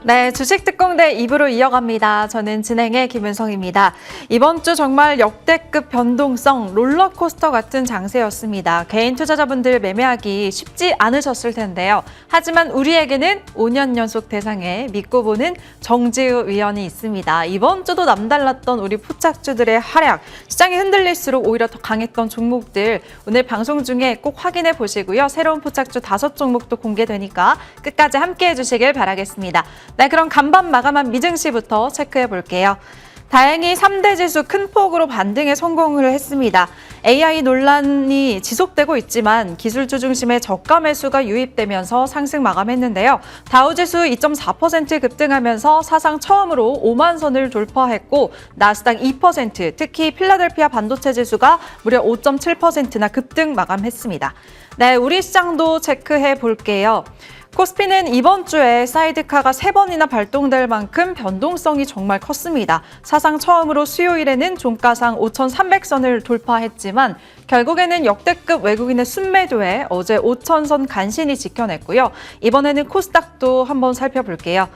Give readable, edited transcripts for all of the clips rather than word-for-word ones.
네, 주식 특공대 2부로 이어갑니다. 저는 진행의 김은성입니다. 이번 주 정말 역대급 변동성 롤러코스터 같은 장세였습니다. 개인 투자자분들 매매하기 쉽지 않으셨을 텐데요. 하지만 우리에게는 5년 연속 대상에 믿고 보는 정지우 위원이 있습니다. 이번 주도 남달랐던 우리 포착주들의 활약, 시장이 흔들릴수록 오히려 더 강했던 종목들 오늘 방송 중에 꼭 확인해 보시고요. 새로운 포착주 5종목도 공개되니까 끝까지 함께해 주시길 바라겠습니다. 네, 그럼 간밤 마감한 미증시부터 체크해 볼게요. 다행히 3대 지수 큰 폭으로 반등에 성공을 했습니다. AI 논란이 지속되고 있지만 기술주 중심의 저가 매수가 유입되면서 상승 마감했는데요. 다우지수 2.4% 급등하면서 사상 처음으로 5만 선을 돌파했고 나스닥 2%, 특히 필라델피아 반도체 지수가 무려 5.7%나 급등 마감했습니다. 네, 우리 시장도 체크해 볼게요. 코스피는 이번 주에 사이드카가 3번이나 발동될 만큼 변동성이 정말 컸습니다. 사상 처음으로 수요일에는 종가상 5,300선을 돌파했지만 결국에는 역대급 외국인의 순매도에 어제 5,000선 간신히 지켜냈고요. 이번에는 코스닥도 한번 살펴볼게요.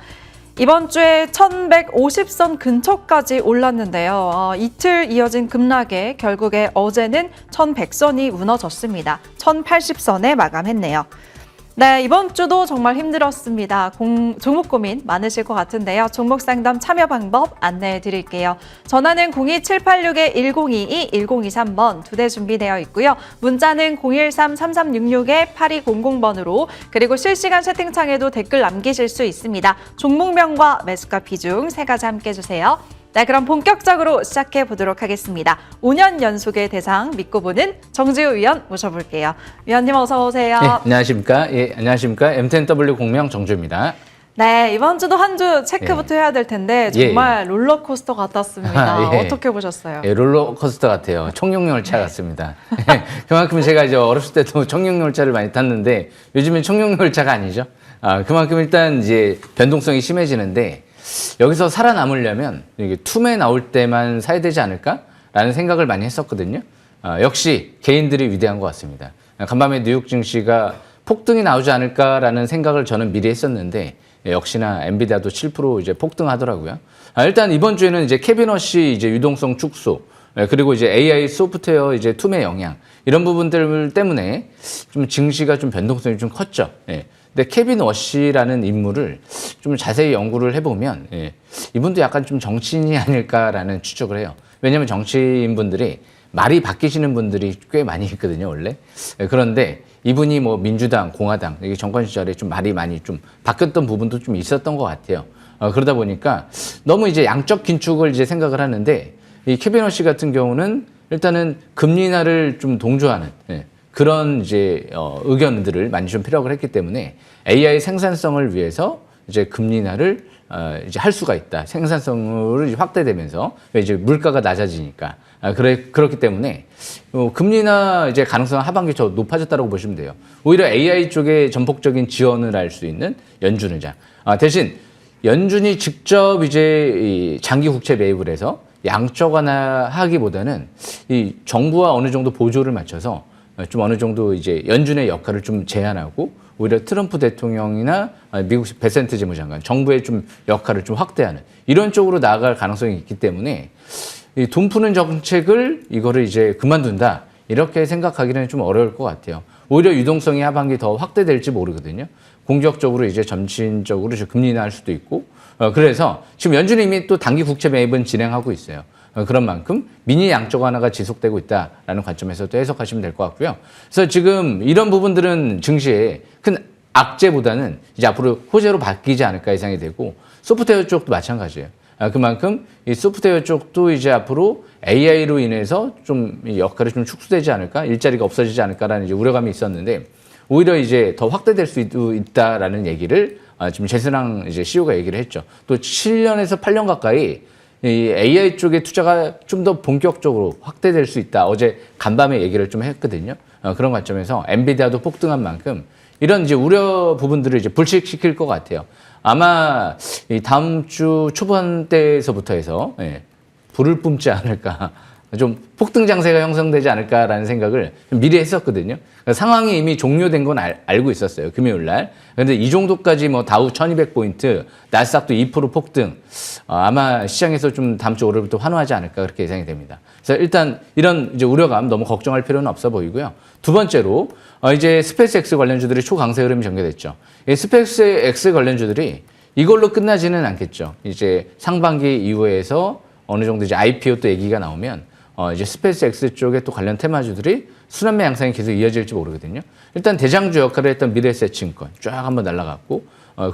이번 주에 1,150선 근처까지 올랐는데요. 이틀 이어진 급락에 결국에 어제는 1,100선이 무너졌습니다. 1,080선에 마감했네요. 네, 이번 주도 정말 힘들었습니다. 종목 고민 많으실 것 같은데요. 종목 상담 참여 방법 안내해 드릴게요. 전화는 02786-1022, 1023번 2대 준비되어 있고요. 문자는 013-3366-8200번으로 그리고 실시간 채팅창에도 댓글 남기실 수 있습니다. 종목명과 매수가 비중 3가지 함께 해주세요. 네, 그럼 본격적으로 시작해 보도록 하겠습니다. 5년 연속의 대상 믿고 보는 정지우 위원 모셔볼게요. 위원님 어서 오세요. 네, 안녕하십니까. 예, 안녕하십니까. M10W 공명 정주입니다. 네, 이번 주도 한 주 체크부터 해야 될 텐데 정말 롤러코스터 같았습니다. 어떻게 보셨어요? 예, 롤러코스터 같아요. 청룡열차 같습니다. 그만큼 제가 이제 어렸을 때도 청룡열차를 많이 탔는데 요즘엔 청룡열차가 아니죠. 그만큼 일단 이제 변동성이 심해지는데 여기서 살아남으려면 이게 툼에 나올 때만 사야 되지 않을까라는 생각을 많이 했었거든요. 역시 개인들이 위대한 것 같습니다. 간밤에 뉴욕 증시가 폭등이 나오지 않을까라는 생각을 저는 미리 했었는데 역시나 엔비디아도 7% 이제 폭등하더라고요. 일단 이번 주에는 이제 케빈 워시 이제 유동성 축소 그리고 이제 AI 소프트웨어 이제 툼의 영향 이런 부분들 때문에 좀 증시가 좀 변동성이 좀 컸죠. 근데 케빈 워시라는 인물을 좀 자세히 연구를 해보면 이분도 약간 좀 정치인이 아닐까라는 추측을 해요. 왜냐하면 정치인분들이 말이 바뀌시는 분들이 꽤 많이 있거든요, 원래. 그런데 이분이 뭐 민주당, 공화당 이게 정권 시절에 좀 말이 많이 좀 바뀌었던 부분도 좀 있었던 것 같아요. 그러다 보니까 너무 이제 양적 긴축을 이제 생각을 하는데 이 케빈 워시 같은 경우는 일단은 금리 인하를 좀 동조하는 그런 이제 의견들을 많이 좀 피력을 했기 때문에 AI 생산성을 위해서 이제 금리 인하를 이제 할 수가 있다. 생산성을 확대되면서 이제 물가가 낮아지니까 그렇기 때문에 금리 인하 이제 가능성 하반기 더 높아졌다고 보시면 돼요. 오히려 AI 쪽에 전폭적인 지원을 할 수 있는 연준의장 대신 연준이 직접 이제 이 장기 국채 매입을 해서 양적 완화하기보다는 이 정부와 어느 정도 보조를 맞춰서 좀 어느 정도 이제 연준의 역할을 좀 제한하고 오히려 트럼프 대통령이나 미국 베센트 재무장관 정부의 좀 역할을 좀 확대하는 이런 쪽으로 나아갈 가능성이 있기 때문에 이 돈 푸는 정책을 이거를 이제 그만둔다 이렇게 생각하기는 좀 어려울 것 같아요. 오히려 유동성이 하반기 더 확대될지 모르거든요. 공격적으로 이제 점진적으로 금리 인하할 수도 있고 그래서 지금 연준이 이미 또 단기 국채 매입은 진행하고 있어요. 그런 만큼 미니 양적 완화가 지속되고 있다라는 관점에서도 해석하시면 될 것 같고요. 그래서 지금 이런 부분들은 증시에 큰 악재보다는 이제 앞으로 호재로 바뀌지 않을까 예상이 되고 소프트웨어 쪽도 마찬가지예요. 그만큼 이 소프트웨어 쪽도 이제 앞으로 AI로 인해서 좀 역할이 좀 축소되지 않을까, 일자리가 없어지지 않을까라는 이제 우려감이 있었는데 오히려 이제 더 확대될 수도 있다라는 얘기를 지금 제스랑 이제 CEO가 얘기를 했죠. 또 7년에서 8년 가까이 이 AI 쪽의 투자가 좀 더 본격적으로 확대될 수 있다. 어제 간밤에 얘기를 좀 했거든요. 그런 관점에서 엔비디아도 폭등한 만큼 이런 이제 우려 부분들을 이제 불식시킬 것 같아요. 아마 이 다음 주 초반 때에서부터 해서 불을 뿜지 않을까. 좀 폭등 장세가 형성되지 않을까라는 생각을 미리 했었거든요. 그러니까 상황이 이미 종료된 건 알고 있었어요. 금요일 날. 그런데 이 정도까지 뭐 다우 1200포인트, 나스닥도 2% 폭등, 아마 시장에서 좀 다음 주 월요일부터 환호하지 않을까 그렇게 예상이 됩니다. 그래서 일단 이런 이제 우려감 너무 걱정할 필요는 없어 보이고요. 두 번째로 이제 스페이스X 관련주들이 초강세 흐름이 전개됐죠. 이 스페이스X 관련주들이 이걸로 끝나지는 않겠죠. 이제 상반기 이후에서 어느 정도 이제 IPO 또 얘기가 나오면 이제 스페이스X 쪽에 또 관련 테마주들이 순환매 양상이 계속 이어질지 모르거든요. 일단 대장주 역할을 했던 미래에셋증권 쫙 한번 날아갔고,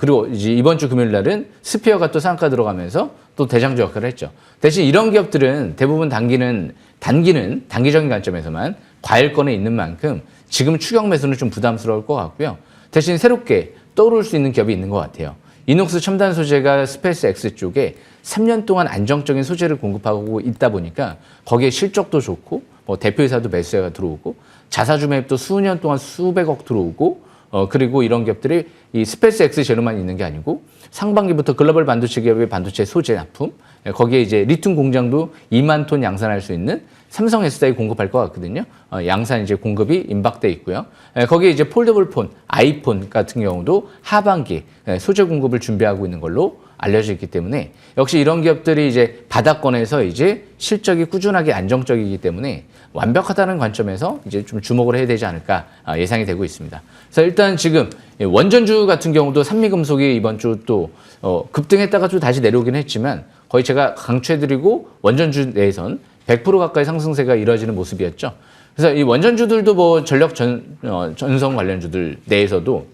그리고 이제 이번 주 금요일 날은 스피어가 또 상한가 들어가면서 또 대장주 역할을 했죠. 대신 이런 기업들은 대부분 단기적인 관점에서만 과열권에 있는 만큼 지금 추격 매수는 좀 부담스러울 것 같고요. 대신 새롭게 떠오를 수 있는 기업이 있는 것 같아요. 이녹스 첨단 소재가 스페이스X 쪽에 3년 동안 안정적인 소재를 공급하고 있다 보니까 거기에 실적도 좋고 뭐 대표이사도 매수세가 들어오고 자사주 매입도 수년 동안 수백억 들어오고 그리고 이런 기업들이 이 스페이스X 재료만 있는 게 아니고 상반기부터 글로벌 반도체 기업의 반도체 소재 납품 거기에 이제 리튬 공장도 2만 톤 양산할 수 있는 삼성 S사에 공급할 것 같거든요. 양산 이제 공급이 임박돼 있고요. 거기에 이제 폴더블 폰, 아이폰 같은 경우도 하반기 소재 공급을 준비하고 있는 걸로 알려져 있기 때문에 역시 이런 기업들이 이제 바닥권에서 이제 실적이 꾸준하게 안정적이기 때문에 완벽하다는 관점에서 이제 좀 주목을 해야 되지 않을까 예상이 되고 있습니다. 그래서 일단 지금 원전주 같은 경우도 산미금속이 이번 주 또 급등했다가 또 다시 내려오긴 했지만 거의 제가 강추해드리고 원전주 내에선 100% 가까이 상승세가 이루어지는 모습이었죠. 그래서 이 원전주들도 뭐 전력 전성 관련주들 내에서도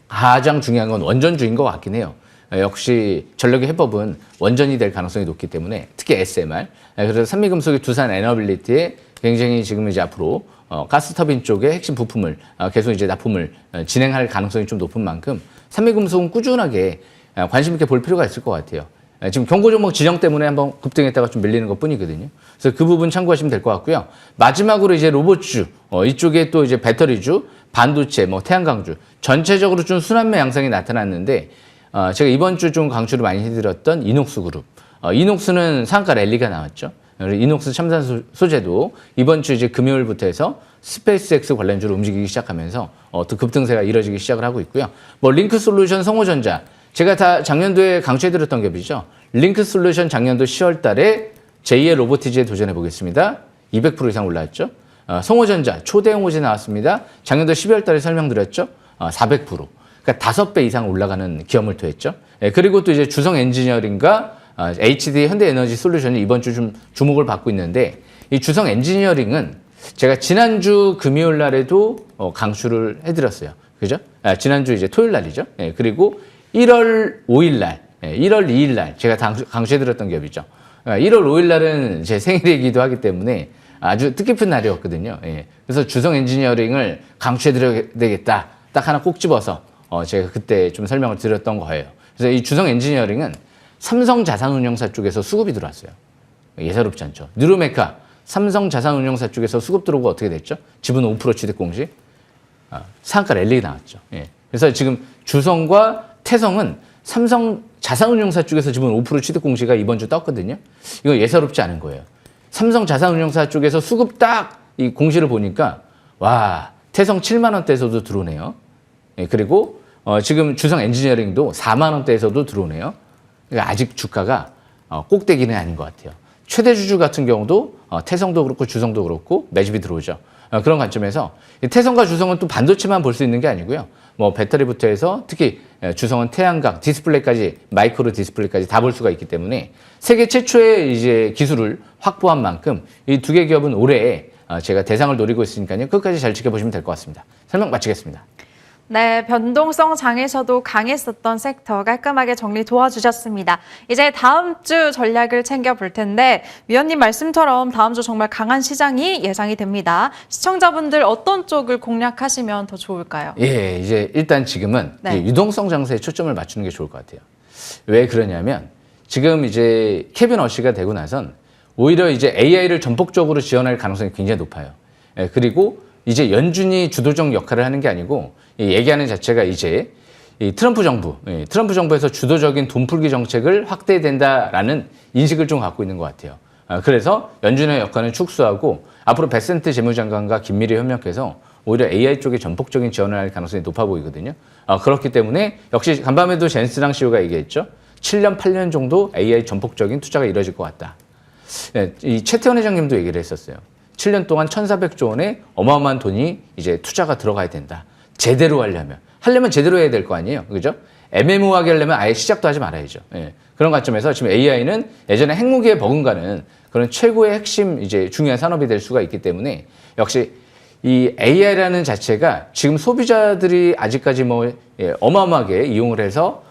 가장 중요한 건 원전주인 것 같긴 해요. 역시 전력의 해법은 원전이 될 가능성이 높기 때문에 특히 SMR. 그래서 산미금속이 두산 에너빌리티에 굉장히 지금 이제 앞으로 가스터빈 쪽에 핵심 부품을 계속 이제 납품을 진행할 가능성이 좀 높은 만큼 산미금속은 꾸준하게 관심 있게 볼 필요가 있을 것 같아요. 지금 경고 종목 지정 때문에 한번 급등했다가 좀 밀리는 것 뿐이거든요. 그래서 그 부분 참고하시면 될 것 같고요. 마지막으로 이제 로봇주, 이쪽에 또 이제 배터리주, 반도체, 뭐 태양광주, 전체적으로 좀 순환매 양상이 나타났는데, 제가 이번 주 좀 강추를 많이 해드렸던 이녹스 그룹. 이녹스는 상한가 랠리가 나왔죠. 이녹스 첨단 소재도 이번 주 이제 금요일부터 해서 스페이스X 관련주로 움직이기 시작하면서 또 급등세가 이뤄지기 시작을 하고 있고요. 뭐 링크솔루션, 성호전자, 제가 다 작년도에 강추해드렸던 기업이죠. 링크솔루션 작년도 10월 달에 제2의 로보티지에 도전해 보겠습니다. 200% 이상 올랐죠. 성호전자 초대형 호재 나왔습니다. 작년도 12월 달에 설명드렸죠. 400%. 그러니까 5배 이상 올라가는 기업을 토했죠. 그리고 또 이제 주성 엔지니어링과 HD 현대에너지 솔루션이 이번 주 좀 주목을 받고 있는데 이 주성 엔지니어링은 제가 지난주 금요일 날에도 강추를 해드렸어요. 그죠? 지난주 이제 토요일 날이죠. 그리고 1월 5일 날, 1월 2일 날 제가 강추해드렸던 기업이죠. 1월 5일 날은 제 생일이기도 하기 때문에 아주 뜻깊은 날이었거든요. 그래서 주성 엔지니어링을 강추해드려야 되겠다. 딱 하나 꼭 집어서 제가 그때 좀 설명을 드렸던 거예요. 그래서 이 주성 엔지니어링은 삼성 자산운용사 쪽에서 수급이 들어왔어요. 예사롭지 않죠. 뉴로메카, 삼성 자산운용사 쪽에서 수급 들어오고 어떻게 됐죠? 지분 5% 취득 공시, 상한가 랠리 나왔죠. 그래서 지금 주성과 태성은 삼성 자산운용사 쪽에서 지분 5% 취득 공시가 이번 주 떴거든요. 이거 예사롭지 않은 거예요. 삼성 자산운용사 쪽에서 수급 딱 이 공시를 보니까 와, 태성 7만 원대에서도 들어오네요. 그리고 지금 주성 엔지니어링도 4만 원대에서도 들어오네요. 그러니까 아직 주가가 꼭대기는 아닌 것 같아요. 최대 주주 같은 경우도 태성도 그렇고 주성도 그렇고 매집이 들어오죠. 그런 관점에서 태성과 주성은 또 반도체만 볼 수 있는 게 아니고요. 뭐 배터리부터 해서 특히 주성은 태양광, 디스플레이까지 마이크로 디스플레이까지 다 볼 수가 있기 때문에 세계 최초의 이제 기술을 확보한 만큼 이 두 개 기업은 올해 제가 대상을 노리고 있으니까요. 끝까지 잘 지켜보시면 될 것 같습니다. 설명 마치겠습니다. 네, 변동성 장에서도 강했었던 섹터 깔끔하게 정리 도와주셨습니다. 이제 다음 주 전략을 챙겨볼 텐데 위원님 말씀처럼 다음 주 정말 강한 시장이 예상이 됩니다. 시청자분들 어떤 쪽을 공략하시면 더 좋을까요? 예, 이제 일단 지금은 유동성 장세에 초점을 맞추는 게 좋을 것 같아요. 왜 그러냐면 지금 이제 케빈 어시가 되고 나선 오히려 이제 AI를 전폭적으로 지원할 가능성이 굉장히 높아요. 그리고 이제 연준이 주도적 역할을 하는 게 아니고 얘기하는 자체가 이제 이 트럼프 정부에서 주도적인 돈 풀기 정책을 확대해야 된다라는 인식을 좀 갖고 있는 것 같아요. 그래서 연준의 역할은 축소하고 앞으로 베센트 재무장관과 긴밀히 협력해서 오히려 AI 쪽에 전폭적인 지원을 할 가능성이 높아 보이거든요. 그렇기 때문에 역시 간밤에도 젠스랑 CEO가 얘기했죠. 7년, 8년 정도 AI 전폭적인 투자가 이루어질 것 같다. 네, 이 최태원 회장님도 얘기를 했었어요. 7년 동안 1,400조 원의 어마어마한 돈이 이제 투자가 들어가야 된다. 제대로 하려면 제대로 해야 될 거 아니에요. 그죠? 애매모호하게 하려면 아예 시작도 하지 말아야죠. 예. 그런 관점에서 지금 AI는 예전에 핵무기에 버금가는 그런 최고의 핵심 이제 중요한 산업이 될 수가 있기 때문에 역시 이 AI라는 자체가 지금 소비자들이 아직까지 어마어마하게 이용을 해서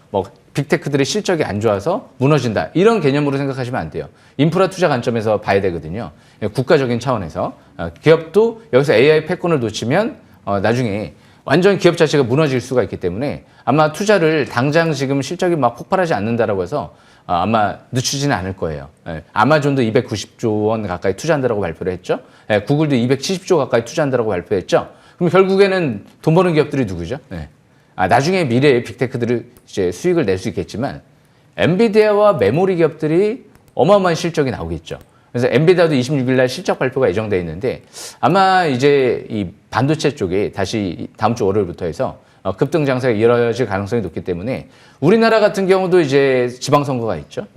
빅테크들의 실적이 안 좋아서 무너진다. 이런 개념으로 생각하시면 안 돼요. 인프라 투자 관점에서 봐야 되거든요. 국가적인 차원에서. 기업도 여기서 AI 패권을 놓치면 나중에 완전 기업 자체가 무너질 수가 있기 때문에 아마 투자를 당장 지금 실적이 막 폭발하지 않는다라고 해서 아마 늦추지는 않을 거예요. 아마존도 290조 원 가까이 투자한다라고 발표를 했죠. 구글도 270조 가까이 투자한다라고 발표했죠. 그럼 결국에는 돈 버는 기업들이 누구죠? 나중에 미래에 빅테크들이 이제 수익을 낼 수 있겠지만 엔비디아와 메모리 기업들이 어마어마한 실적이 나오겠죠. 그래서 엔비디아도 26일 날 실적 발표가 예정돼 있는데 아마 이제 이 반도체 쪽에 다시 다음 주 월요일부터 해서 급등 장세가 이어질 가능성이 높기 때문에 우리나라 같은 경우도 이제 지방선거가 있죠.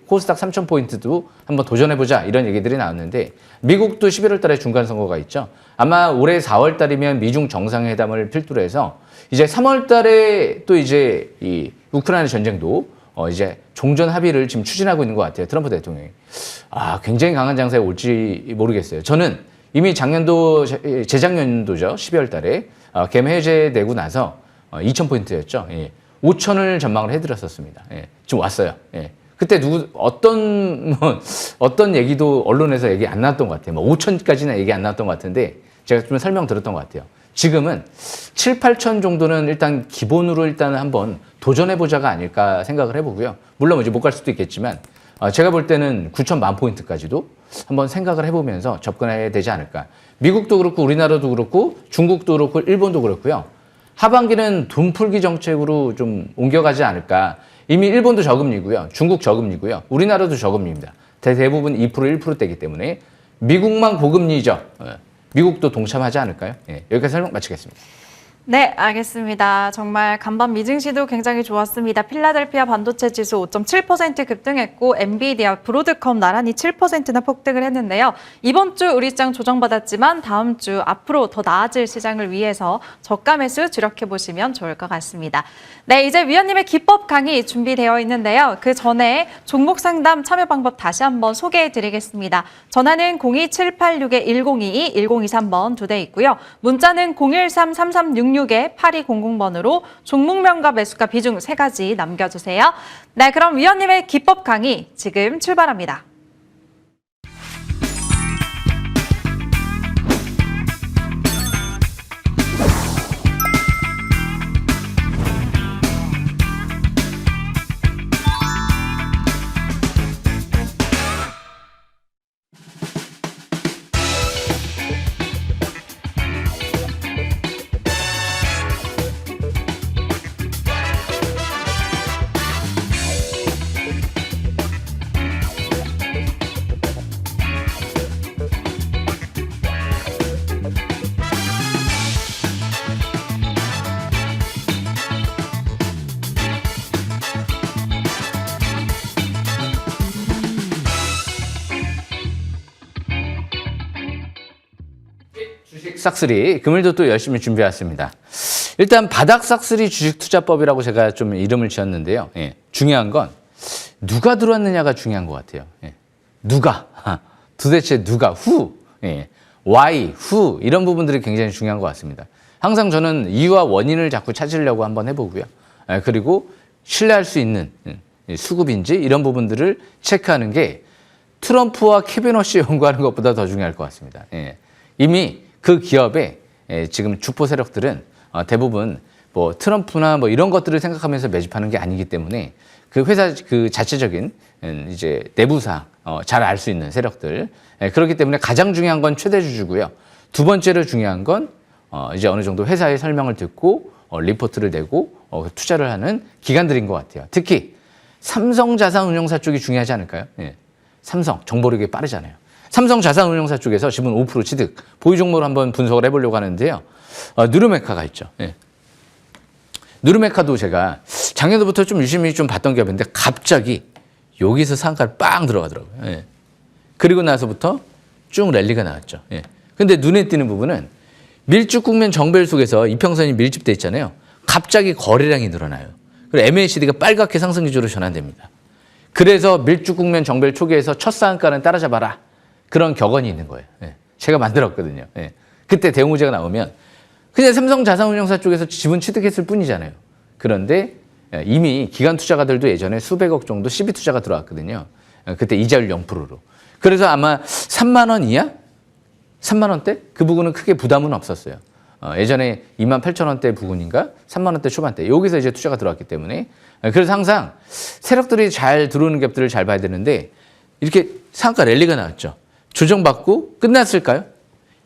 코스닥 3,000포인트도 한번 도전해보자 이런 얘기들이 나왔는데 미국도 11월 달에 중간선거가 있죠. 아마 올해 4월 달이면 미중 정상회담을 필두로 해서 이제 3월 달에 또 이제 이 우크라이나 전쟁도 이제 종전 합의를 지금 추진하고 있는 것 같아요. 트럼프 대통령이. 굉장히 강한 장세가 올지 모르겠어요. 저는 이미 재작년도죠. 12월 달에 겜 해제되고 나서 2,000포인트였죠. 5,000을 전망을 해드렸었습니다. 지금 왔어요. 그때 어떤 얘기도 언론에서 얘기 안 나왔던 것 같아요. 5,000까지는 얘기 안 나왔던 것 같은데 제가 좀 설명 들었던 것 같아요. 지금은 7, 8천 정도는 일단 기본으로 일단 한번 도전해보자가 아닐까 생각을 해보고요. 물론 이제 못 갈 수도 있겠지만 제가 볼 때는 9,000만 포인트까지도 한번 생각을 해보면서 접근해야 되지 않을까. 미국도 그렇고 우리나라도 그렇고 중국도 그렇고 일본도 그렇고요. 하반기는 돈 풀기 정책으로 좀 옮겨가지 않을까. 이미 일본도 저금리고요. 중국 저금리고요. 우리나라도 저금리입니다. 대부분 2%, 1%대이기 때문에 미국만 고금리죠. 미국도 동참하지 않을까요? 여기까지 설명 마치겠습니다. 네, 알겠습니다. 정말 간밤 미증시도 굉장히 좋았습니다. 필라델피아 반도체 지수 5.7% 급등했고 엔비디아, 브로드컴 나란히 7%나 폭등을 했는데요. 이번 주 우리 시장 조정받았지만 다음 주 앞으로 더 나아질 시장을 위해서 저가 매수 주력해보시면 좋을 것 같습니다. 네, 이제 위원님의 기법 강의 준비되어 있는데요. 그 전에 종목 상담 참여 방법 다시 한번 소개해드리겠습니다. 전화는 02786-1022, 1023번 두 대 있고요. 문자는 013-3366-8200번으로 종목명과 매수가 비중 3가지 남겨주세요. 네, 그럼 위원님의 기법 강의 지금 출발합니다. 주식 싹쓸이 금일도 또 열심히 준비해왔습니다. 일단 바닥 싹쓸이 주식 투자법이라고 제가 좀 이름을 지었는데요. 중요한 건 누가 들어왔느냐가 중요한 것 같아요. 누가 도대체 누가 why 이런 부분들이 굉장히 중요한 것 같습니다. 항상 저는 이유와 원인을 자꾸 찾으려고 한번 해보고요. 그리고 신뢰할 수 있는 수급인지 이런 부분들을 체크하는 게 트럼프와 케빈 워시 연구하는 것보다 더 중요할 것 같습니다. 이미 그 기업의 지금 주포 세력들은 대부분 뭐 트럼프나 뭐 이런 것들을 생각하면서 매집하는 게 아니기 때문에 그 회사 그 자체적인 이제 내부상 잘 알 수 있는 세력들. 그렇기 때문에 가장 중요한 건 최대 주주고요. 두 번째로 중요한 건 이제 어느 정도 회사의 설명을 듣고 리포트를 내고 투자를 하는 기관들인 것 같아요. 특히 삼성자산운용사 쪽이 중요하지 않을까요? 삼성, 정보력이 빠르잖아요. 삼성 자산운용사 쪽에서 지분 5% 취득, 보유 종목을 한번 분석을 해보려고 하는데요. 누르메카가 있죠. 예. 누르메카도 제가 작년부터 좀 유심히 좀 봤던 기업인데 갑자기 여기서 상한가를 빵 들어가더라고요. 예. 그리고 나서부터 쭉 랠리가 나왔죠. 예. 근데 눈에 띄는 부분은 밀집 국면 정배열 속에서 이평선이 밀집돼 있잖아요. 갑자기 거래량이 늘어나요. 그리고 MACD가 빨갛게 상승 기조로 전환됩니다. 그래서 밀집 국면 정배열 초기에서 첫 상한가는 따라잡아라. 그런 격언이 있는 거예요. 예. 제가 만들었거든요. 예. 그때 대응호재가 나오면 그냥 삼성 자산운용사 쪽에서 지분 취득했을 뿐이잖아요. 그런데 이미 기관 투자가들도 예전에 수백억 정도 시비 투자가 들어왔거든요. 그때 이자율 0%로. 그래서 아마 3만 원 이하? 3만 원대? 그 부분은 크게 부담은 없었어요. 예전에 2만 8천 원대 부근인가? 3만 원대 초반대. 여기서 이제 투자가 들어왔기 때문에. 그래서 항상 세력들이 잘 들어오는 기업들을 잘 봐야 되는데 이렇게 상한가 랠리가 나왔죠. 조정받고 끝났을까요?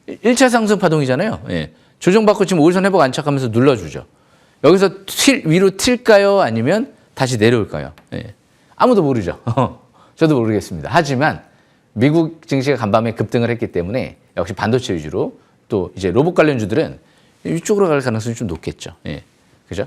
1차 상승 파동이잖아요. 예. 조정받고 지금 5일선 회복 안착하면서 눌러주죠. 여기서 위로 튈까요? 아니면 다시 내려올까요? 예. 아무도 모르죠. 저도 모르겠습니다. 하지만 미국 증시가 간밤에 급등을 했기 때문에 역시 반도체 위주로 또 이제 로봇 관련주들은 이쪽으로 갈 가능성이 좀 높겠죠. 예. 그죠?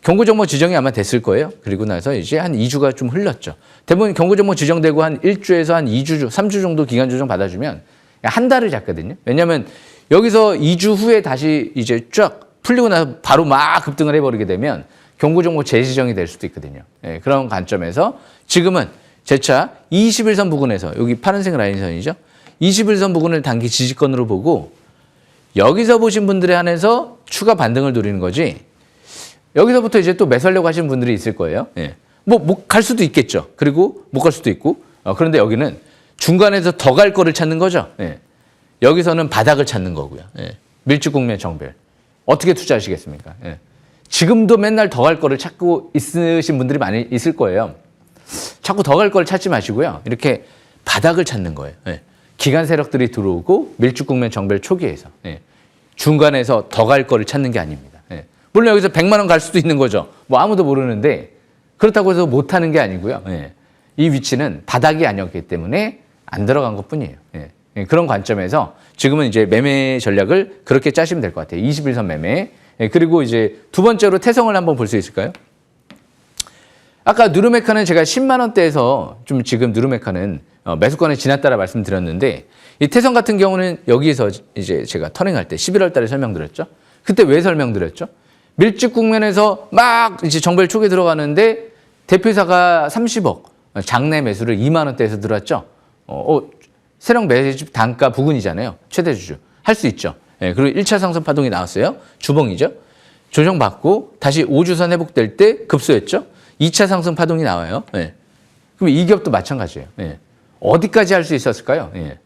경고 종목 지정이 아마 됐을 거예요. 그리고 나서 이제 한 2주가 좀 흘렀죠. 대부분 경고 종목 지정되고 한 1주에서 한 2주, 3주 정도 기간 조정 받아주면 한 달을 잡거든요. 왜냐하면 여기서 2주 후에 다시 이제 쫙 풀리고 나서 바로 막 급등을 해버리게 되면 경고 종목 재지정이 될 수도 있거든요. 예, 그런 관점에서 지금은 재차 21선 부근에서 여기 파란색 라인선이죠. 21선 부근을 단기 지지권으로 보고 여기서 보신 분들에 한해서 추가 반등을 노리는 거지 여기서부터 이제 또 매수하려고 하시는 분들이 있을 거예요. 예. 뭐 갈 수도 있겠죠. 그리고 못 갈 수도 있고 그런데 여기는 중간에서 더 갈 거를 찾는 거죠. 예. 여기서는 바닥을 찾는 거고요. 예. 밀집 국면 정배열. 어떻게 투자하시겠습니까? 예. 지금도 맨날 더 갈 거를 찾고 있으신 분들이 많이 있을 거예요. 자꾸 더 갈 걸 찾지 마시고요. 이렇게 바닥을 찾는 거예요. 예. 기관 세력들이 들어오고 밀집 국면 정배열 초기에서 예. 중간에서 더 갈 거를 찾는 게 아닙니다. 예. 물론 여기서 100만 원 갈 수도 있는 거죠. 뭐 아무도 모르는데 그렇다고 해서 못 하는 게 아니고요. 예. 이 위치는 바닥이 아니었기 때문에 안 들어간 것뿐이에요. 예. 예. 그런 관점에서 지금은 이제 매매 전략을 그렇게 짜시면 될 것 같아요. 21선 매매. 예. 그리고 이제 두 번째로 태성을 한번 볼 수 있을까요? 아까 누르메카는 제가 10만 원대에서 좀 지금 누르메카는 매수권에 지났다라 말씀드렸는데 이 태성 같은 경우는 여기에서 이제 제가 터닝할 때 11월 달에 설명드렸죠. 그때 왜 설명드렸죠? 밀집 국면에서 막 이제 정배열 초기에 들어가는데 대표이사가 30억 장내 매수를 2만 원대에서 들어왔죠. 세력 매집 단가 부근이잖아요. 최대 주주. 할 수 있죠. 예, 그리고 1차 상승 파동이 나왔어요. 주봉이죠. 조정받고 다시 5주선 회복될 때 급소했죠. 2차 상승 파동이 나와요. 예. 그럼 이 기업도 마찬가지예요. 예. 어디까지 할 수 있었을까요? 예.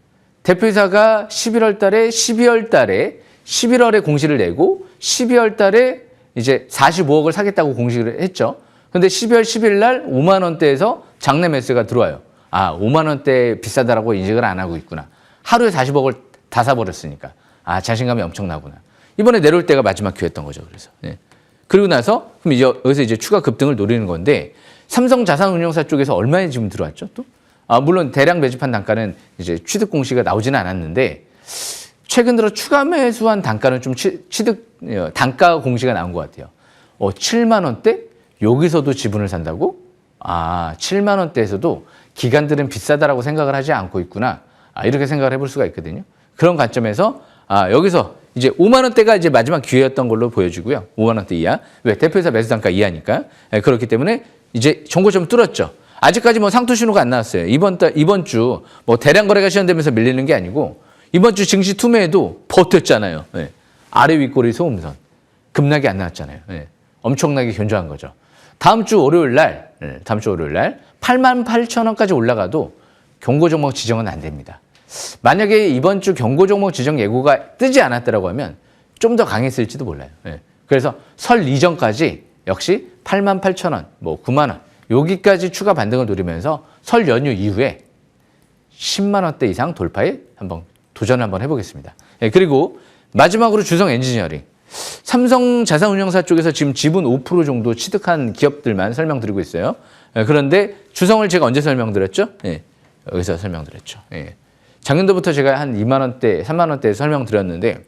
대표이사가 11월 달에 12월 달에 11월에 공시를 내고 12월 달에 이제 45억을 사겠다고 공시를 했죠. 근데 12월 10일 날 5만 원대에서 장내 매수가 들어와요. 아, 5만 원대 비싸다라고 인식을 안 하고 있구나. 하루에 40억을 다 사버렸으니까. 아, 자신감이 엄청나구나. 이번에 내려올 때가 마지막 기회였던 거죠. 그래서. 예. 그리고 나서 그럼 이제 여기서 이제 추가 급등을 노리는 건데 삼성 자산운용사 쪽에서 얼마에 지금 들어왔죠? 또? 물론 대량 매집한 단가는 이제 취득 공시가 나오지는 않았는데 최근 들어 추가 매수한 단가는 좀 취득 단가 공시가 나온 것 같아요. 7만 원대? 여기서도 지분을 산다고? 아, 7만 원대에서도 기관들은 비싸다라고 생각을 하지 않고 있구나. 이렇게 생각을 해볼 수가 있거든요. 그런 관점에서 여기서 이제 5만 원대가 이제 마지막 기회였던 걸로 보여지고요. 5만 원대 이하. 왜? 대표이사 매수 단가 이하니까. 그렇기 때문에 이제 정고점 뚫었죠. 아직까지 뭐 상투 신호가 안 나왔어요. 이번 주 뭐 대량 거래가 시현되면서 밀리는 게 아니고 이번 주 증시 투매에도 버텼잖아요. 네. 아래 윗꼬리 소음선. 급락이 안 나왔잖아요. 네. 엄청나게 견조한 거죠. 다음 주 월요일 날 88,000원까지 올라가도 경고 종목 지정은 안 됩니다. 만약에 이번 주 경고 종목 지정 예고가 뜨지 않았더라고 하면 좀 더 강했을지도 몰라요. 네. 그래서 설 이전까지 역시 88,000원, 뭐 9만 원 여기까지 추가 반등을 노리면서 설 연휴 이후에 10만 원대 이상 돌파에 한번 도전을 한번 해보겠습니다. 네. 그리고 마지막으로 주성 엔지니어링. 삼성 자산운용사 쪽에서 지금 지분 5% 정도 취득한 기업들만 설명드리고 있어요. 네. 그런데 주성을 제가 언제 설명드렸죠? 네. 여기서 설명드렸죠. 예. 작년도부터 제가 한 2만 원대, 3만 원대에 설명드렸는데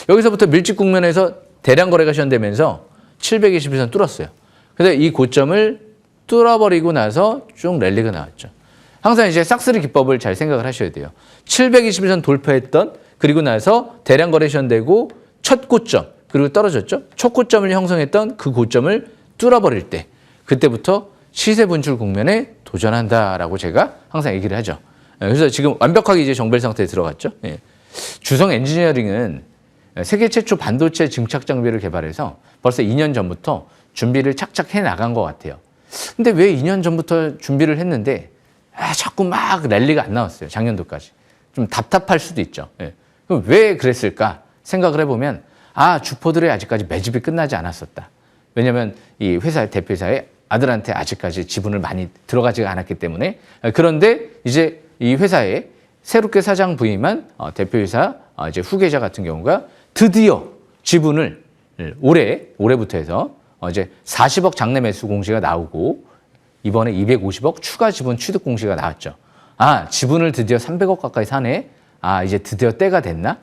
여기서부터 밀집 국면에서 대량 거래가 시현되면서 721선 뚫었어요. 근데 이 고점을 뚫어버리고 나서 쭉 랠리가 나왔죠. 항상 이제 싹쓸이 기법을 잘 생각을 하셔야 돼요. 721선 돌파했던 그리고 나서 대량 거래 시현되고 첫 고점 그리고 떨어졌죠. 첫 고점을 형성했던 그 고점을 뚫어버릴 때 그때부터 시세 분출 국면에 도전한다라고 제가 항상 얘기를 하죠. 그래서 지금 완벽하게 이제 정벨 상태에 들어갔죠. 예. 주성 엔지니어링은 세계 최초 반도체 증착 장비를 개발해서 벌써 2년 전부터 준비를 착착 해 나간 것 같아요. 근데 왜 2년 전부터 준비를 했는데 자꾸 막 랠리가 안 나왔어요. 작년도까지. 좀 답답할 수도 있죠. 예. 그럼 왜 그랬을까 생각을 해보면 주포들의 아직까지 매집이 끝나지 않았었다. 왜냐하면 이 회사 대표이사의 아들한테 아직까지 지분을 많이 들어가지가 않았기 때문에 그런데 이제 이 회사에 새롭게 사장 부임한 대표이사 이제 후계자 같은 경우가 드디어 지분을 올해부터 해서 이제 40억 장내 매수 공시가 나오고 이번에 250억 추가 지분 취득 공시가 나왔죠. 지분을 드디어 300억 가까이 사네. 이제 드디어 때가 됐나?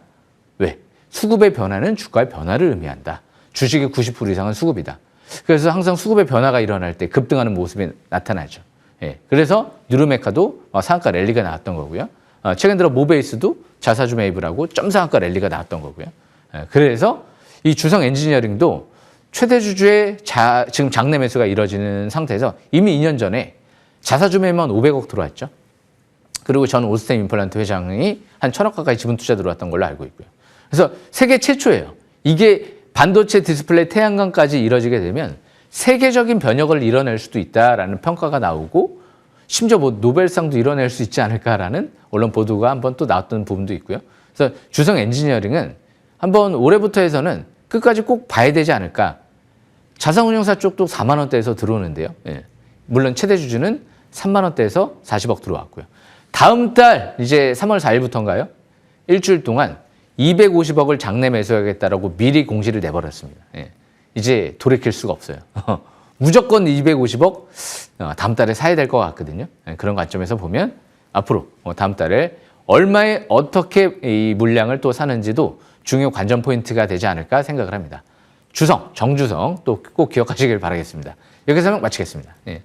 왜? 수급의 변화는 주가의 변화를 의미한다. 주식의 90% 이상은 수급이다. 그래서 항상 수급의 변화가 일어날 때 급등하는 모습이 나타나죠. 예. 그래서 뉴르메카도 상한가 랠리가 나왔던 거고요. 최근 들어 모베이스도 자사주 매입을 하고 점상한가 랠리가 나왔던 거고요. 예. 그래서 이 주성 엔지니어링도 최대 주주의 지금 장내 매수가 이뤄지는 상태에서 이미 2년 전에 자사주 매입만 500억 들어왔죠. 그리고 전 오스템 임플란트 회장이 한 1,000억 가까이 지분 투자 들어왔던 걸로 알고 있고요. 그래서 세계 최초예요. 이게 반도체 디스플레이 태양광까지 이뤄지게 되면 세계적인 변혁을 이뤄낼 수도 있다라는 평가가 나오고 심지어 노벨상도 이뤄낼 수 있지 않을까라는 언론 보도가 한번 또 나왔던 부분도 있고요. 그래서 주성 엔지니어링은 한번 올해부터 해서는 끝까지 꼭 봐야 되지 않을까. 자산운용사 쪽도 4만 원대에서 들어오는데요. 예. 물론 최대 주주는 3만 원대에서 40억 들어왔고요. 다음 달 이제 3월 4일부터인가요? 일주일 동안 250억을 장내 매수하겠다라고 미리 공시를 내버렸습니다. 예. 이제 돌이킬 수가 없어요. 무조건 250억 다음 달에 사야 될 것 같거든요. 예. 그런 관점에서 보면 앞으로 다음 달에 얼마에 어떻게 이 물량을 또 사는지도 중요 관전 포인트가 되지 않을까 생각을 합니다. 주성, 정주성 또 꼭 기억하시길 바라겠습니다. 여기서 설명 마치겠습니다. 예.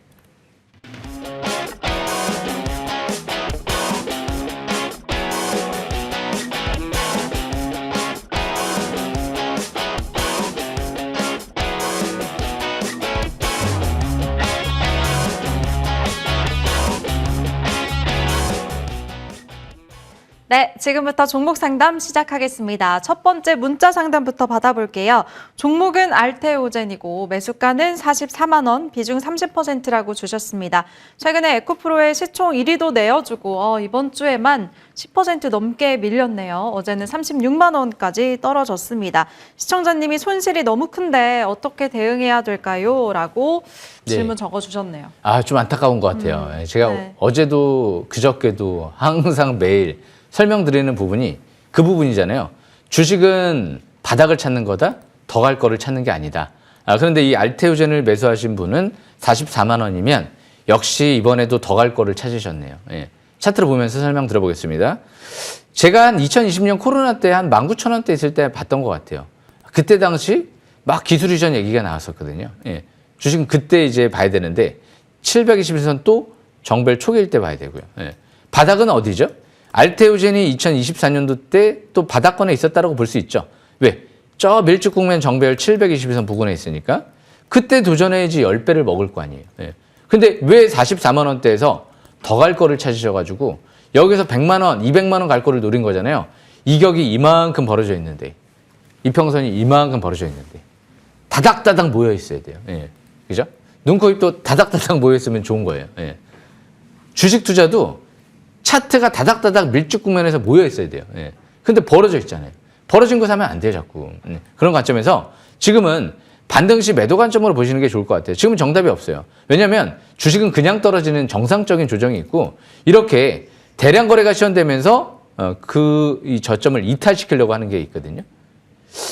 네, 지금부터 종목 상담 시작하겠습니다. 첫 번째 문자 상담부터 받아볼게요. 종목은 알테오젠이고 매수가는 44만 원, 비중 30%라고 주셨습니다. 최근에 에코프로의 시총 1위도 내어주고 이번 주에만 10% 넘게 밀렸네요. 어제는 36만 원까지 떨어졌습니다. 시청자님이 손실이 너무 큰데 어떻게 대응해야 될까요? 라고 질문 적어주셨네요. 좀 안타까운 것 같아요. 제가 네. 어제도 그저께도 항상 매일 설명드리는 부분이 그 부분이잖아요. 주식은 바닥을 찾는 거다, 더 갈 거를 찾는 게 아니다. 그런데 이 알테오젠을 매수하신 분은 44만 원이면 역시 이번에도 더 갈 거를 찾으셨네요. 예. 차트를 보면서 설명 들어보겠습니다. 제가 한 2020년 코로나 때 한 19,000원대 있을 때 봤던 것 같아요. 그때 당시 막 기술 이전 얘기가 나왔었거든요. 예. 주식은 그때 이제 봐야 되는데 721선 또 정벨 초기일 때 봐야 되고요. 예. 바닥은 어디죠? 알테오젠이 2024년도 때 또 바닥권에 있었다고 볼 수 있죠. 왜? 저 밀집 국면 정배열 722선 부근에 있으니까 그때 도전해야지 10배를 먹을 거 아니에요. 예. 근데 왜 44만 원대에서 더 갈 거를 찾으셔가지고 여기서 100만 원, 200만 원 갈 거를 노린 거잖아요. 이격이 이만큼 벌어져 있는데 이평선이 이만큼 벌어져 있는데 다닥다닥 모여 있어야 돼요. 예. 그죠? 눈, 코, 입도 다닥다닥 모여 있으면 좋은 거예요. 예. 주식 투자도 차트가 다닥다닥 밀집 국면에서 모여 있어야 돼요. 예. 근데 벌어져 있잖아요. 벌어진 거 사면 안 돼요, 자꾸. 그런 관점에서 지금은 반등시 매도 관점으로 보시는 게 좋을 것 같아요. 지금은 정답이 없어요. 왜냐하면 주식은 그냥 떨어지는 정상적인 조정이 있고 이렇게 대량 거래가 시현되면서 이 저점을 이탈시키려고 하는 게 있거든요.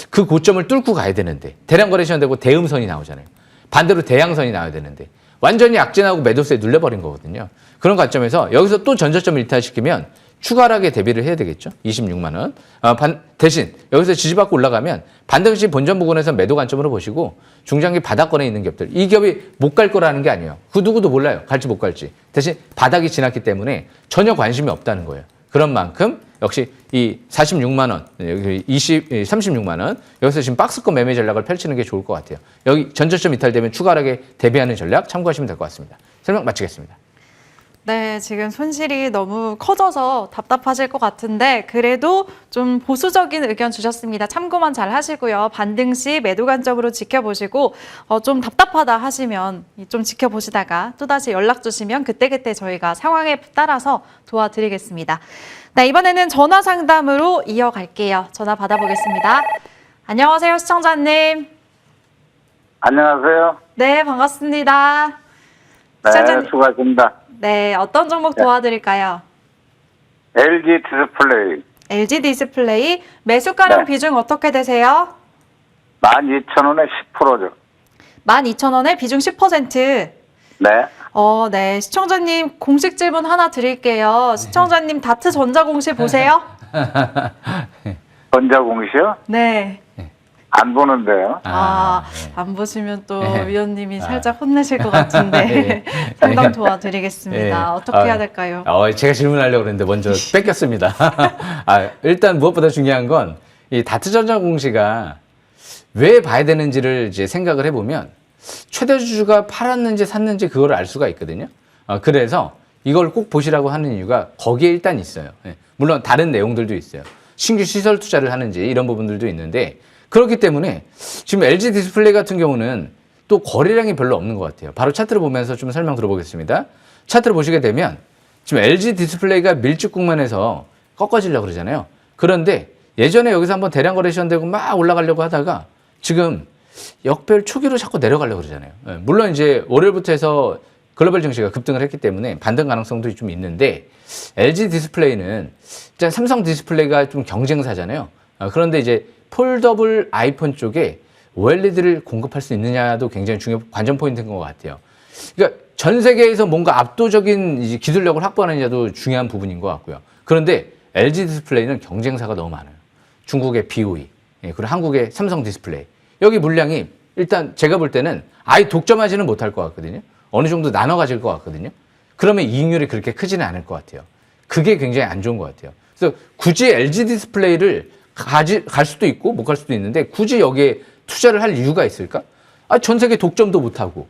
그 고점을 뚫고 가야 되는데 대량 거래 시현되고 대음선이 나오잖아요. 반대로 대양선이 나와야 되는데 완전히 악진하고 매도세에 눌려버린 거거든요. 그런 관점에서 여기서 또 전저점 일탈시키면 추가 하락에 대비를 해야 되겠죠. 26만 원. 대신 여기서 지지받고 올라가면 반등시 본전 부근에서 매도 관점으로 보시고 중장기 바닥권에 있는 기업들. 이 기업이 못 갈 거라는 게 아니에요. 그 누구도 몰라요. 갈지 못 갈지. 대신 바닥이 지났기 때문에 전혀 관심이 없다는 거예요. 그런 만큼 역시 이 46만 원, 여기 36만 원 여기서 지금 박스권 매매 전략을 펼치는 게 좋을 것 같아요. 여기 전저점 이탈되면 추가 하락에 대비하는 전략 참고하시면 될 것 같습니다. 설명 마치겠습니다. 네, 지금 손실이 너무 커져서 답답하실 것 같은데 그래도 좀 보수적인 의견 주셨습니다. 참고만 잘 하시고요. 반등 시 매도 관점으로 지켜보시고 좀 답답하다 하시면 좀 지켜보시다가 또다시 연락 주시면 그때그때 저희가 상황에 따라서 도와드리겠습니다. 네, 이번에는 전화 상담으로 이어갈게요. 전화 받아보겠습니다. 안녕하세요, 시청자님. 안녕하세요. 네, 반갑습니다. 네, 시청자님. 수고하십니다. 네, 어떤 종목 도와드릴까요? LG 디스플레이 LG 디스플레이 매수가랑 네. 비중 어떻게 되세요? 12,000원에 10%죠. 12,000원에 비중 10%. 네. 네. 시청자님 공식 질문 하나 드릴게요. 시청자님 다트 전자공시 보세요? 전자공시요? 네. 안 보는데요. 안 보시면 또 네. 위원님이 살짝 혼내실 것 같은데 상담 도와드리겠습니다. 네. 어떻게 해야 될까요? 제가 질문하려고 그랬는데 먼저 뺏겼습니다. 일단 무엇보다 중요한 건 이 다트전자 공시가 왜 봐야 되는지를 이제 생각을 해보면 최대 주주가 팔았는지 샀는지 그걸 알 수가 있거든요. 그래서 이걸 꼭 보시라고 하는 이유가 거기에 일단 있어요. 물론 다른 내용들도 있어요. 신규 시설 투자를 하는지 이런 부분들도 있는데 그렇기 때문에 지금 LG 디스플레이 같은 경우는 또 거래량이 별로 없는 것 같아요. 바로 차트를 보면서 좀 설명 들어보겠습니다. 차트를 보시게 되면 지금 LG 디스플레이가 밀집 국면에서 꺾어지려고 그러잖아요. 그런데 예전에 여기서 한번 대량 거래 시전되고 막 올라가려고 하다가 지금 역별 초기로 자꾸 내려가려고 그러잖아요. 물론 이제 월요일부터 해서 글로벌 증시가 급등을 했기 때문에 반등 가능성도 좀 있는데 LG 디스플레이는 일단 삼성 디스플레이가 좀 경쟁사잖아요. 그런데 이제 폴더블 아이폰 쪽에 OLED를 공급할 수 있느냐도 굉장히 중요한 관전 포인트인 것 같아요. 그러니까 전 세계에서 뭔가 압도적인 이제 기술력을 확보하느냐도 중요한 부분인 것 같고요. 그런데 LG 디스플레이는 경쟁사가 너무 많아요. 중국의 BOE, 그리고 한국의 삼성 디스플레이. 여기 물량이 일단 제가 볼 때는 아예 독점하지는 못할 것 같거든요. 어느 정도 나눠 가질 것 같거든요. 그러면 이익률이 그렇게 크지는 않을 것 같아요. 그게 굉장히 안 좋은 것 같아요. 그래서 굳이 LG 디스플레이를 갈 수도 있고 못 갈 수도 있는데 굳이 여기에 투자를 할 이유가 있을까? 전 세계 독점도 못하고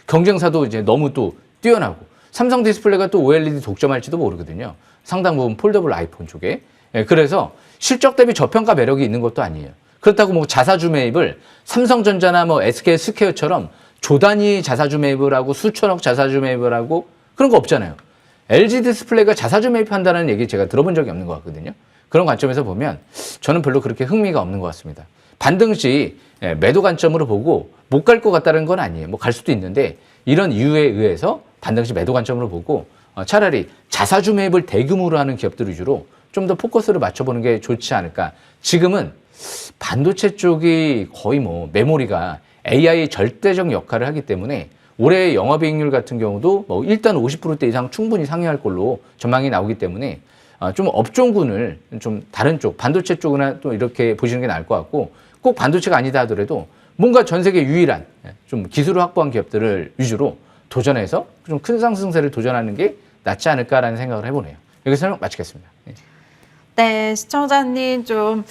경쟁사도 이제 너무 또 뛰어나고 삼성 디스플레이가 또 OLED 독점할지도 모르거든요. 상당 부분 폴더블 아이폰 쪽에. 그래서 실적 대비 저평가 매력이 있는 것도 아니에요. 그렇다고 뭐 자사주 매입을 삼성전자나 뭐 SK 스퀘어처럼 조단위 자사주 매입을 하고 수천억 자사주 매입을 하고 그런 거 없잖아요. LG 디스플레이가 자사주 매입한다는 얘기 제가 들어본 적이 없는 것 같거든요. 그런 관점에서 보면 저는 별로 그렇게 흥미가 없는 것 같습니다. 반등 시 매도 관점으로 보고 못 갈 것 같다는 건 아니에요. 뭐 갈 수도 있는데 이런 이유에 의해서 반등 시 매도 관점으로 보고 차라리 자사주 매입을 대규모로 하는 기업들 위주로 좀 더 포커스를 맞춰보는 게 좋지 않을까. 지금은 반도체 쪽이 거의 뭐 메모리가 AI의 절대적 역할을 하기 때문에 올해 영업이익률 같은 경우도 뭐 일단 50%대 이상 충분히 상회할 걸로 전망이 나오기 때문에 좀 업종군을 좀 다른 쪽, 반도체 쪽이나 또 이렇게 보시는 게 나을 것 같고 꼭 반도체가 아니다 하더라도 뭔가 전 세계 유일한 좀 기술을 확보한 기업들을 위주로 도전해서 좀 큰 상승세를 도전하는 게 낫지 않을까라는 생각을 해보네요. 여기서 설명 마치겠습니다. 네, 시청자님 좀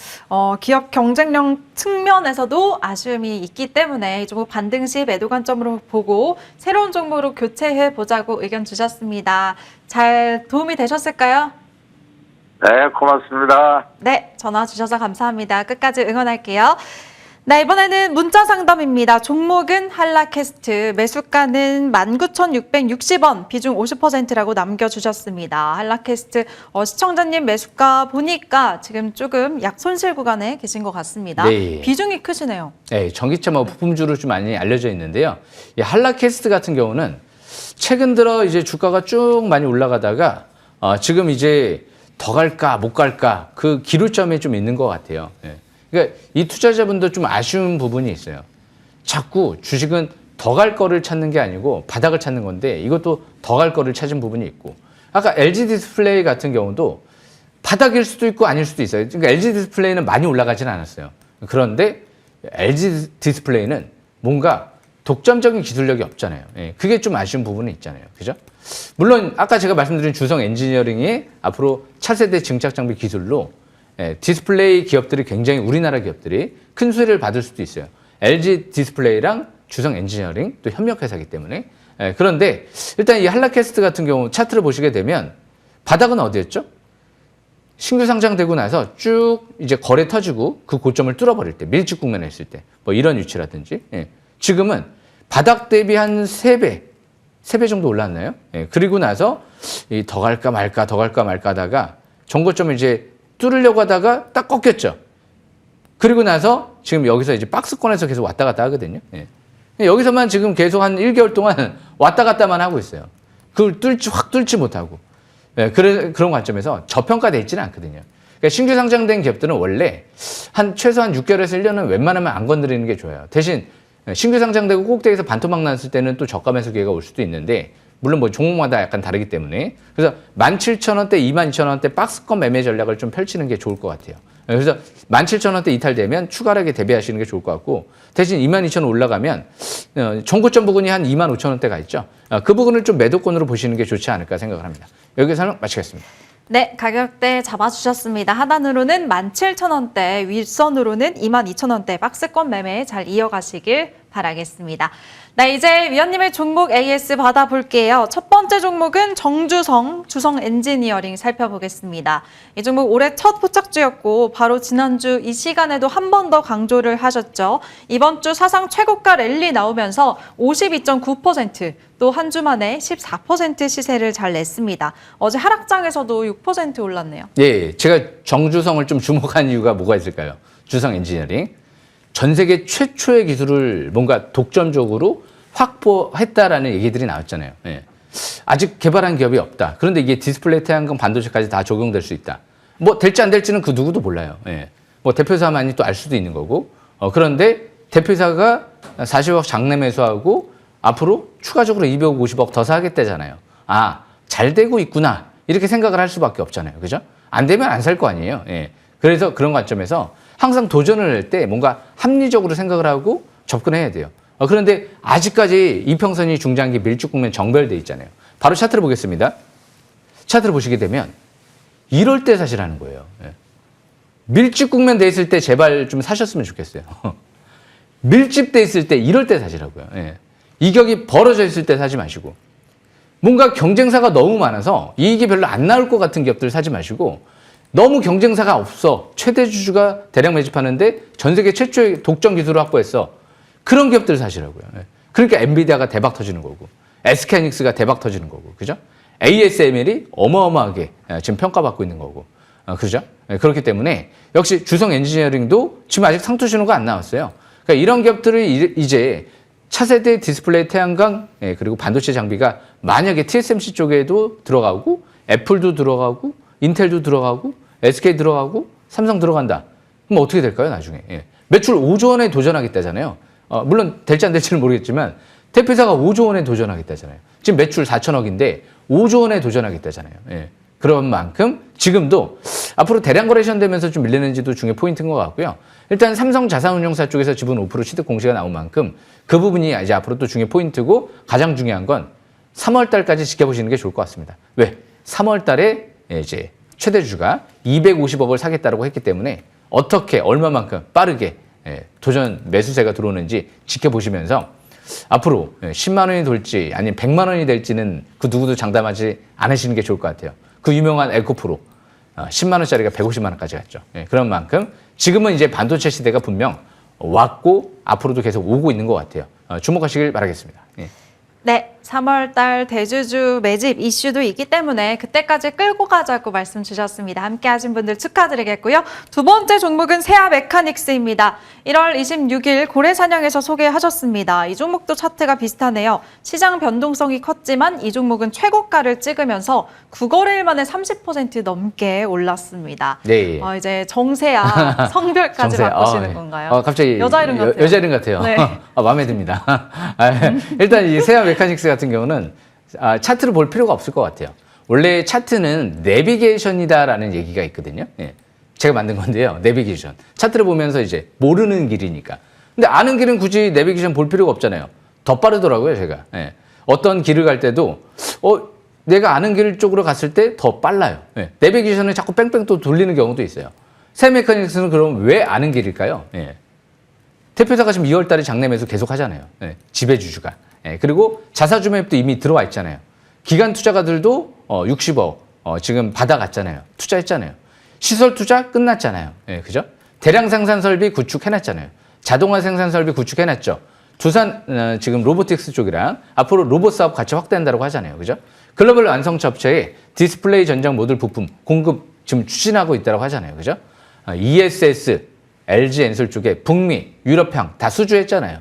기업 경쟁력 측면에서도 아쉬움이 있기 때문에 이 종목 반등 시 매도 관점으로 보고 새로운 종목으로 교체해 보자고 의견 주셨습니다. 잘 도움이 되셨을까요? 네, 고맙습니다. 네, 전화 주셔서 감사합니다. 끝까지 응원할게요. 네, 이번에는 문자 상담입니다. 종목은 한라캐스트, 매수가는 19,660원, 비중 50%라고 남겨주셨습니다. 한라캐스트 시청자님 매수가 보니까 지금 조금 약 손실 구간에 계신 것 같습니다. 네. 비중이 크시네요. 네, 전기차 뭐 부품주로 좀 많이 알려져 있는데요. 이 한라캐스트 같은 경우는 최근 들어 이제 주가가 쭉 많이 올라가다가 지금 이제 더 갈까 못 갈까 그 기로점에 좀 있는 것 같아요. 그러니까 이 투자자분도 좀 아쉬운 부분이 있어요. 자꾸 주식은 더 갈 거를 찾는 게 아니고 바닥을 찾는 건데 이것도 더 갈 거를 찾은 부분이 있고 아까 LG 디스플레이 같은 경우도 바닥일 수도 있고 아닐 수도 있어요. 그러니까 LG 디스플레이는 많이 올라가지는 않았어요. 그런데 LG 디스플레이는 뭔가 독점적인 기술력이 없잖아요. 예, 그게 좀 아쉬운 부분은 있잖아요. 그죠? 물론 아까 제가 말씀드린 주성 엔지니어링이 앞으로 차세대 증착 장비 기술로 디스플레이 기업들이 굉장히 우리나라 기업들이 큰 수혜를 받을 수도 있어요. LG 디스플레이랑 주성 엔지니어링 또 협력회사이기 때문에 그런데 일단 이 한라캐스트 같은 경우 차트를 보시게 되면 바닥은 어디였죠? 신규 상장되고 나서 쭉 이제 거래 터지고 그 고점을 뚫어버릴 때 밀집 국면에 있을 때 뭐 이런 위치라든지 지금은 바닥 대비 한 3배 정도 올랐나요? 그리고 나서 더 갈까 말까 더 갈까 말까 하다가 정고점을 이제 뚫으려고 하다가 딱 꺾였죠. 그리고 나서 지금 여기서 이제 박스권에서 계속 왔다 갔다 하거든요. 여기서만 지금 계속 한 1개월 동안 왔다 갔다만 하고 있어요. 그걸 확 뚫지 못하고. 그런 관점에서 저평가되어 있지는 않거든요. 그러니까 신규 상장된 기업들은 원래 최소한 6개월에서 1년은 웬만하면 안 건드리는 게 좋아요. 대신 신규 상장되고 꼭대기에서 반토막 났을 때는 또 저가 매수 기회가 올 수도 있는데 물론 뭐 종목마다 약간 다르기 때문에 그래서 17,000원대, 22,000원대 박스권 매매 전략을 좀 펼치는 게 좋을 것 같아요. 그래서 17,000원대 이탈되면 추가하게 대비하시는 게 좋을 것 같고 대신 22,000원 올라가면 정고점 부근이 한 25,000원대가 있죠. 그 부분을 좀 매도권으로 보시는 게 좋지 않을까 생각을 합니다. 여기서 설명 마치겠습니다. 네, 가격대 잡아주셨습니다. 하단으로는 17,000원대, 윗선으로는 22,000원대 박스권 매매 잘 이어가시길 바라겠습니다. 네, 이제 위원님의 종목 AS 받아볼게요. 첫 번째 종목은 정주성, 주성 엔지니어링 살펴보겠습니다. 이 종목 올해 첫 포착주였고 바로 지난주 이 시간에도 한 번 더 강조를 하셨죠. 이번 주 사상 최고가 랠리 나오면서 52.9%, 또 한 주 만에 14% 시세를 잘 냈습니다. 어제 하락장에서도 6% 올랐네요. 예, 제가 정주성을 좀 주목한 이유가 뭐가 있을까요? 주성 엔지니어링. 전 세계 최초의 기술을 뭔가 독점적으로 확보했다라는 얘기들이 나왔잖아요. 예. 아직 개발한 기업이 없다. 그런데 이게 디스플레이, 태양광, 반도체까지 다 적용될 수 있다. 뭐 될지 안 될지는 그 누구도 몰라요. 예. 뭐 대표사만이 또 알 수도 있는 거고. 그런데 대표사가 40억 장내 매수하고 앞으로 추가적으로 250억 더 사겠다잖아요. 아, 잘 되고 있구나. 이렇게 생각을 할 수밖에 없잖아요. 그죠? 안 되면 안 살 거 아니에요. 예. 그래서 그런 관점에서 항상 도전을 할 때 뭔가 합리적으로 생각을 하고 접근해야 돼요. 그런데 아직까지 이평선이 중장기 밀집 국면 정별돼 있잖아요. 바로 차트를 보겠습니다. 차트를 보시게 되면 이럴 때 사시라는 거예요. 예. 밀집 국면 돼 있을 때 제발 좀 사셨으면 좋겠어요. 밀집돼 있을 때 이럴 때 사시라고요. 예. 이격이 벌어져 있을 때 사지 마시고 뭔가 경쟁사가 너무 많아서 이익이 별로 안 나올 것 같은 기업들 사지 마시고 너무 경쟁사가 없어. 최대 주주가 대량 매집하는데 전 세계 최초의 독점 기술을 확보했어. 그런 기업들 사시라고요. 그러니까 엔비디아가 대박 터지는 거고 SK하이닉스가 대박 터지는 거고 그죠? ASML이 어마어마하게 지금 평가받고 있는 거고 그죠? 그렇기 때문에 역시 주성 엔지니어링도 지금 아직 상투 신호가 안 나왔어요. 그러니까 이런 기업들이 이제 차세대 디스플레이, 태양광 그리고 반도체 장비가 만약에 TSMC 쪽에도 들어가고 애플도 들어가고 인텔도 들어가고 SK 들어가고 삼성 들어간다. 그럼 어떻게 될까요 나중에? 매출 5조 원에 도전하겠다잖아요. 물론 될지 안 될지는 모르겠지만 대표사가 5조 원에 도전하겠다잖아요. 지금 매출 4천억인데 5조 원에 도전하겠다잖아요. 그런 만큼 지금도 앞으로 대량 거래 시험되면서 좀 밀리는지도 중요한 포인트인 것 같고요. 일단 삼성 자산운용사 쪽에서 지분 5% 취득 공시가 나온 만큼 그 부분이 이제 앞으로 또 중요한 포인트고 가장 중요한 건 3월 달까지 지켜보시는 게 좋을 것 같습니다. 왜? 3월 달에 이제 최대 주주가 250억을 사겠다고 했기 때문에 어떻게 얼마만큼 빠르게 도전 매수세가 들어오는지 지켜보시면서 앞으로 10만 원이 될지 아니면 100만 원이 될지는 그 누구도 장담하지 않으시는 게 좋을 것 같아요. 그 유명한 에코프로 10만 원짜리가 150만 원까지 갔죠. 그런 만큼 지금은 이제 반도체 시대가 분명 왔고 앞으로도 계속 오고 있는 것 같아요. 주목하시길 바라겠습니다. 네. 3월 달 대주주 매집 이슈도 있기 때문에 그때까지 끌고 가자고 말씀 주셨습니다. 함께 하신 분들 축하드리겠고요. 두 번째 종목은 세아 메카닉스입니다. 1월 26일 고래사냥에서 소개하셨습니다. 이 종목도 차트가 비슷하네요. 시장 변동성이 컸지만 이 종목은 최고가를 찍으면서 9거래일 만에 30% 넘게 올랐습니다. 네. 이제 정세아 성별까지 바꾸시는 건가요? 갑자기 여자 이름 같아요. 여자 이름 같아요. 네. 마음에 듭니다. 일단 이 세아 메카닉스 같은 경우는 차트를 볼 필요가 없을 것 같아요. 원래 차트는 내비게이션이다라는 얘기가 있거든요. 예. 제가 만든 건데요. 내비게이션. 차트를 보면서 이제 모르는 길이니까. 근데 아는 길은 굳이 내비게이션 볼 필요가 없잖아요. 더 빠르더라고요, 제가. 예. 어떤 길을 갈 때도 내가 아는 길 쪽으로 갔을 때 더 빨라요. 예. 내비게이션을 자꾸 뺑뺑 또 돌리는 경우도 있어요. 세아 메카닉스는 그럼 왜 아는 길일까요? 예. 대표사가 지금 2월 달에 장내 매수 계속 하잖아요. 예. 지배주주가. 예. 그리고 자사주 매입도 이미 들어와 있잖아요. 기관 투자가들도 60억 지금 받아갔잖아요. 투자했잖아요. 시설 투자 끝났잖아요. 예, 그죠? 대량 생산 설비 구축해놨잖아요. 자동화 생산 설비 구축해놨죠. 두산 지금 로보틱스 쪽이랑 앞으로 로봇 사업 같이 확대한다고 하잖아요. 그죠? 글로벌 완성차 업체에 디스플레이 전장 모듈 부품 공급 지금 추진하고 있다고 하잖아요. 그죠? ESS, LG 엔솔 쪽에 북미, 유럽향 다 수주했잖아요.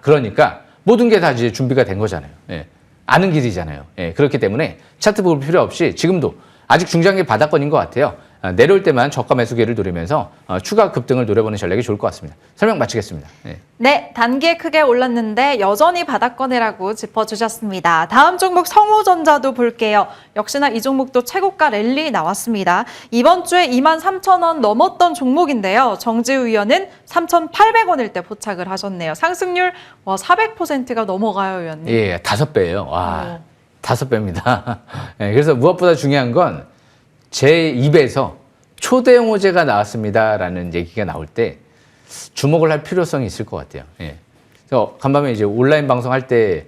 그러니까 모든 게 다 이제 준비가 된 거잖아요. 예, 아는 길이잖아요. 예, 그렇기 때문에 차트 볼 필요 없이 지금도 아직 중장기 바닥권인 것 같아요. 내려올 때만 저가 매수 기회를 노리면서 추가 급등을 노려보는 전략이 좋을 것 같습니다. 설명 마치겠습니다. 예. 네, 단기에 크게 올랐는데 여전히 바닥권이라고 짚어주셨습니다. 다음 종목 성우전자도 볼게요. 역시나 이 종목도 최고가 랠리 나왔습니다. 이번 주에 23,000원 넘었던 종목인데요. 정지우 위원은 3,800원일 때 포착을 하셨네요. 상승률 400%가 넘어가요, 위원님. 예, 5배예요. 와, 5배입니다. 예, 그래서 무엇보다 중요한 건 제 입에서 초대형 호재가 나왔습니다라는 얘기가 나올 때 주목을 할 필요성이 있을 것 같아요. 예. 그래서 간밤에 이제 온라인 방송할 때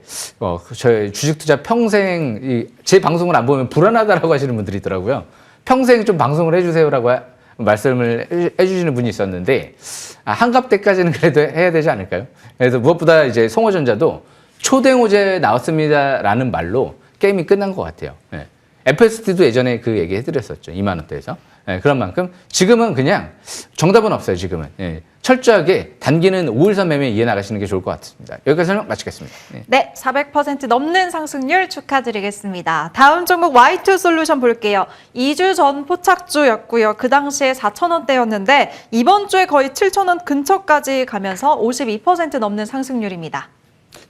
저희 주식 투자 평생 제 방송을 안 보면 불안하다라고 하시는 분들이 있더라고요. 평생 좀 방송을 해주세요라고 말씀을 해주시는 분이 있었는데 한갑 때까지는 그래도 해야 되지 않을까요? 그래서 무엇보다 이제 성호전자도 초대형 호재 나왔습니다라는 말로 게임이 끝난 것 같아요. 예. FST도 예전에 그 얘기 해드렸었죠. 2만 원대에서. 예, 그런 만큼 지금은 그냥 정답은 없어요. 지금은. 예, 철저하게 단기는 5일선 매매 이해나가시는 게 좋을 것 같습니다. 여기까지 설명 마치겠습니다. 예. 네, 400% 넘는 상승률 축하드리겠습니다. 다음 종목 Y2 솔루션 볼게요. 2주 전 포착주였고요. 그 당시에 4,000원대였는데 이번 주에 거의 7,000원 근처까지 가면서 52% 넘는 상승률입니다.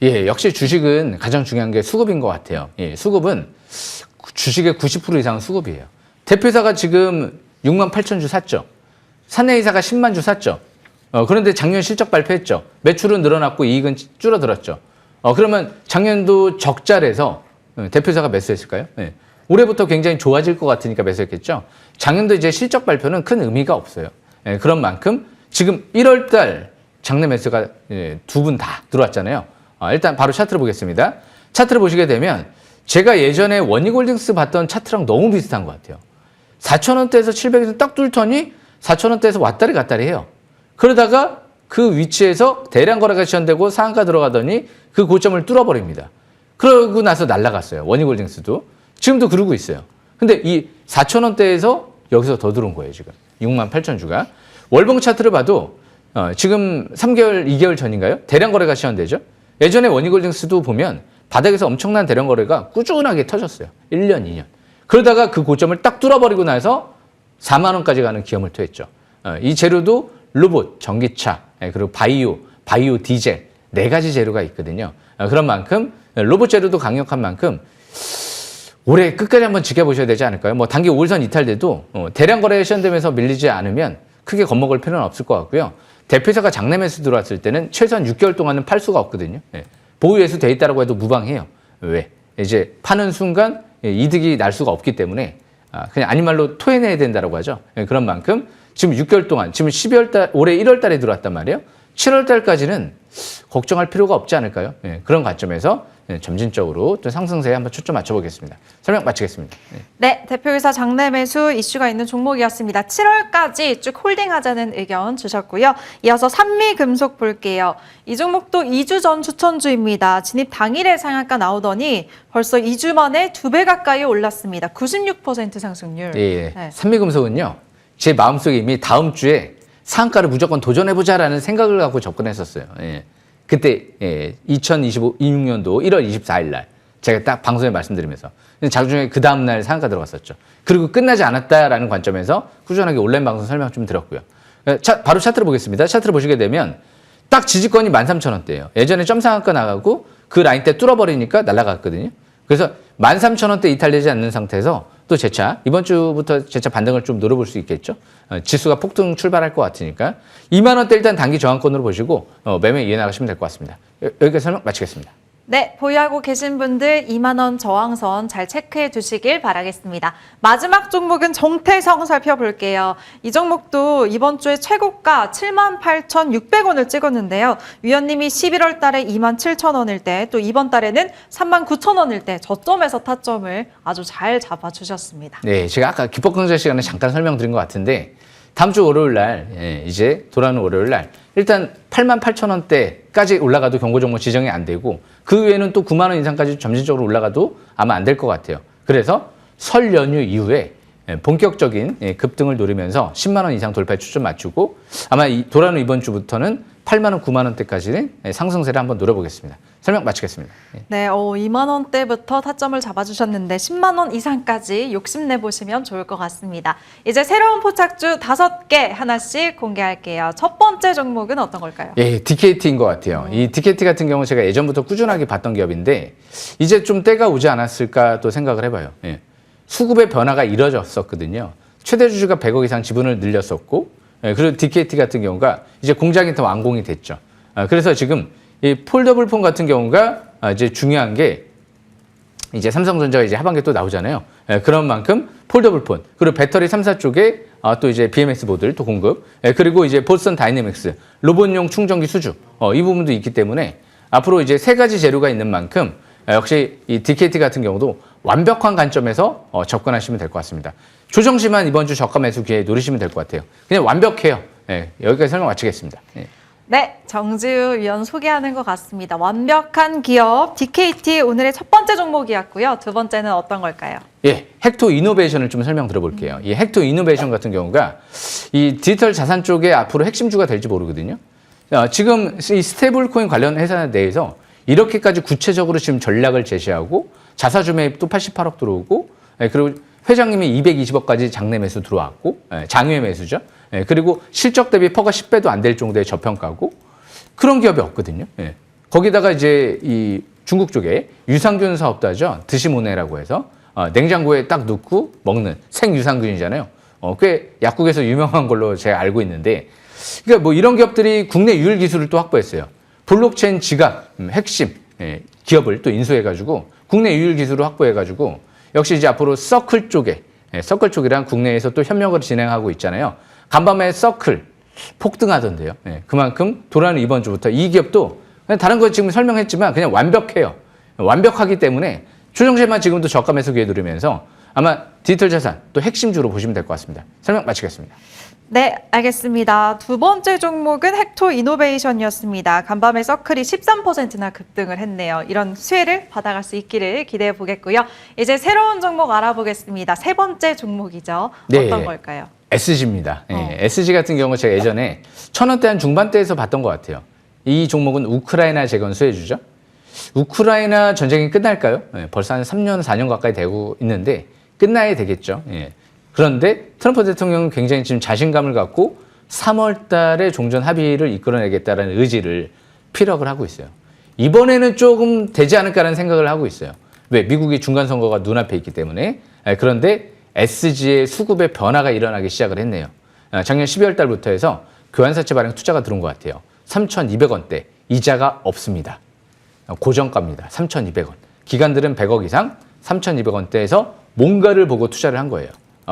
예, 역시 주식은 가장 중요한 게 수급인 것 같아요. 예, 수급은 주식의 90% 이상은 수급이에요. 대표사가 지금 6만 8천 주 샀죠. 사내이사가 10만 주 샀죠. 그런데 작년 실적 발표했죠. 매출은 늘어났고 이익은 줄어들었죠. 그러면 작년도 적자래서 대표사가 매수했을까요? 네. 올해부터 굉장히 좋아질 것 같으니까 매수했겠죠. 작년도 이제 실적 발표는 큰 의미가 없어요. 네, 그런 만큼 지금 1월 달 장내 매수가 두 분 다 들어왔잖아요. 일단 바로 차트를 보겠습니다. 차트를 보시게 되면 제가 예전에 원익홀딩스 봤던 차트랑 너무 비슷한 것 같아요. 4,000원대에서 700에서 딱 뚫더니 4,000원대에서 왔다리 갔다리 해요. 그러다가 그 위치에서 대량 거래가 시현되고 상한가 들어가더니 그 고점을 뚫어버립니다. 그러고 나서 날아갔어요. 원익홀딩스도. 지금도 그러고 있어요. 근데 이 4,000원대에서 여기서 더 들어온 거예요. 지금 6만 8천 주가. 월봉 차트를 봐도 지금 3개월, 2개월 전인가요? 대량 거래가 시현되죠. 예전에 원익홀딩스도 보면 바닥에서 엄청난 대량 거래가 꾸준하게 터졌어요. 1년, 2년. 그러다가 그 고점을 딱 뚫어버리고 나서 4만 원까지 가는 기염을 토했죠. 이 재료도 로봇, 전기차, 그리고 바이오 디젤 4가지 재료가 있거든요. 그런 만큼 로봇 재료도 강력한 만큼 올해 끝까지 한번 지켜보셔야 되지 않을까요? 뭐 단기 5일선 이탈돼도 대량 거래에 시현되면서 밀리지 않으면 크게 겁먹을 필요는 없을 것 같고요. 대표사가 장내 매수 들어왔을 때는 최소한 6개월 동안은 팔 수가 없거든요. 보유 매수 돼 있다고 해도 무방해요. 왜? 이제 파는 순간 이득이 날 수가 없기 때문에 그냥 아닌 말로 토해내야 된다고 하죠. 그런 만큼 지금 6개월 동안 지금 12월 달 올해 1월 달에 들어왔단 말이에요. 7월 달까지는 걱정할 필요가 없지 않을까요? 예, 그런 관점에서 점진적으로 또 상승세에 한번 초점 맞춰보겠습니다. 설명 마치겠습니다. 예. 네, 대표이사 장내 매수 이슈가 있는 종목이었습니다. 7월까지 쭉 홀딩하자는 의견 주셨고요. 이어서 산미금속 볼게요. 이 종목도 2주 전 추천주입니다. 진입 당일에 상한가 나오더니 벌써 2주 만에 2배 가까이 올랐습니다. 96% 상승률. 예, 네. 산미금속은요, 제 마음속에 이미 다음 주에 상한가를 무조건 도전해보자라는 생각을 갖고 접근했었어요. 예. 그때 2026년도 1월 24일 날 제가 딱 방송에 말씀드리면서 자중에 그 다음 날 상한가 들어갔었죠. 그리고 끝나지 않았다라는 관점에서 꾸준하게 온라인 방송 설명 좀 드렸고요. 바로 차트를 보겠습니다. 차트를 보시게 되면 딱 지지권이 13,000원대예요. 예전에 점 상한가 나가고 그 라인대 뚫어버리니까 날아갔거든요. 그래서 13,000원대 이탈되지 않는 상태에서 또 재차 이번 주부터 재차 반등을 좀 노려볼 수 있겠죠. 지수가 폭등 출발할 것 같으니까 2만 원대 일단 단기 저항권으로 보시고 매매 이해나가시면 될 것 같습니다. 여기까지 설명 마치겠습니다. 네, 보유하고 계신 분들 2만 원 저항선 잘 체크해 두시길 바라겠습니다. 마지막 종목은 정태성 살펴볼게요. 이 종목도 이번 주에 최고가 78,600원을 찍었는데요. 위원님이 11월 달에 27,000원일 때, 또 이번 달에는 39,000원일 때 저점에서 타점을 아주 잘 잡아주셨습니다. 네, 제가 아까 기법 강좌 시간에 잠깐 설명드린 것 같은데 다음 주 월요일 날, 이제 돌아오는 월요일 날 일단 88,000원대까지 올라가도 경고 종목 지정이 안 되고 그 외에는 또 9만 원 이상까지 점진적으로 올라가도 아마 안 될 것 같아요. 그래서 설 연휴 이후에 본격적인 급등을 노리면서 10만 원 이상 돌파에 초점 맞추고 아마 돌아오는 이번 주부터는 8만 원, 9만 원대까지는 상승세를 한번 노려보겠습니다. 설명 마치겠습니다. 네, 2만 원대부터 타점을 잡아주셨는데 10만 원 이상까지 욕심내보시면 좋을 것 같습니다. 이제 새로운 포착주 5개 하나씩 공개할게요. 첫 번째 종목은 어떤 걸까요? 예, DKT인 것 같아요. 이 DKT 같은 경우 제가 예전부터 꾸준하게 봤던 기업인데 이제 좀 때가 오지 않았을까 또 생각을 해봐요. 예. 수급의 변화가 이뤄졌었거든요. 최대 주주가 100억 이상 지분을 늘렸었고 그리고 DKT 같은 경우가 이제 공장이 더 완공이 됐죠. 그래서 지금 이 폴더블 폰 같은 경우가 이제 중요한 게 이제 삼성전자가 이제 하반기에 또 나오잖아요. 그런 만큼 폴더블 폰 그리고 배터리 3사 쪽에 또 이제 BMS 보드를 또 공급 그리고 이제 보스턴 다이내믹스 로봇용 충전기 수주 이 부분도 있기 때문에 앞으로 이제 세 가지 재료가 있는 만큼 역시 이 DKT 같은 경우도 완벽한 관점에서 접근하시면 될 것 같습니다. 조정시만 이번 주 저가 매수 기회 노리시면 될 것 같아요. 그냥 완벽해요. 여기까지 설명 마치겠습니다. 네, 정지우 위원 소개하는 것 같습니다. 완벽한 기업 DKT 오늘의 첫 번째 종목이었고요. 두 번째는 어떤 걸까요? 예, 헥토 이노베이션을 좀 설명 드려볼게요. 이 헥토 이노베이션 같은 경우가 이 디지털 자산 쪽에 앞으로 핵심주가 될지 모르거든요. 지금 이 스테이블 코인 관련 회사 내에서 이렇게까지 구체적으로 지금 전략을 제시하고 자사주 매입도 88억 들어오고 그리고 회장님이 220억까지 장내 매수 들어왔고 장외 매수죠. 그리고 실적 대비 퍼가 10배도 안 될 정도의 저평가고 그런 기업이 없거든요. 거기다가 이제 이 중국 쪽에 유산균 사업도 하죠. 드시모네라고 해서 냉장고에 딱 넣고 먹는 생유산균이잖아요. 꽤 약국에서 유명한 걸로 제가 알고 있는데 그러니까 뭐 이런 기업들이 국내 유일 기술을 또 확보했어요. 블록체인 지갑 핵심 기업을 또 인수해가지고 국내 유일 기술을 확보해가지고 역시 이제 앞으로 서클 쪽에 서클 쪽이랑 국내에서 또 협력을 진행하고 있잖아요. 간밤에 서클 폭등하던데요. 그만큼 돌아오는 이번 주부터 이 기업도 그냥 다른 거 지금 설명했지만 그냥 완벽해요. 완벽하기 때문에 조정시만 지금도 저가 매수 기회 누리면서 아마 디지털 자산 또 핵심주로 보시면 될 것 같습니다. 설명 마치겠습니다. 네, 알겠습니다. 두 번째 종목은 헥토 이노베이션이었습니다. 간밤에 서클이 13%나 급등을 했네요. 이런 수혜를 받아갈 수 있기를 기대해 보겠고요. 이제 새로운 종목 알아보겠습니다. 세 번째 종목이죠. 네. 어떤 걸까요? SG입니다. SG 같은 경우 제가 예전에 1,000원대 한 중반대에서 봤던 것 같아요. 이 종목은 우크라이나 재건 수혜주죠. 우크라이나 전쟁이 끝날까요? 벌써 한 3년, 4년 가까이 되고 있는데 끝나야 되겠죠. 그런데 트럼프 대통령은 굉장히 지금 자신감을 갖고 3월 달에 종전 합의를 이끌어내겠다는 의지를 피력을 하고 있어요. 이번에는 조금 되지 않을까라는 생각을 하고 있어요. 왜? 미국이 중간선거가 눈앞에 있기 때문에. 그런데 SG의 수급의 변화가 일어나기 시작을 했네요. 작년 12월 달부터 해서 교환사채 발행 투자가 들어온 것 같아요. 3,200원대. 이자가 없습니다. 고정가입니다. 3,200원. 기관들은 100억 이상 3,200원대에서 뭔가를 보고 투자를 한 거예요.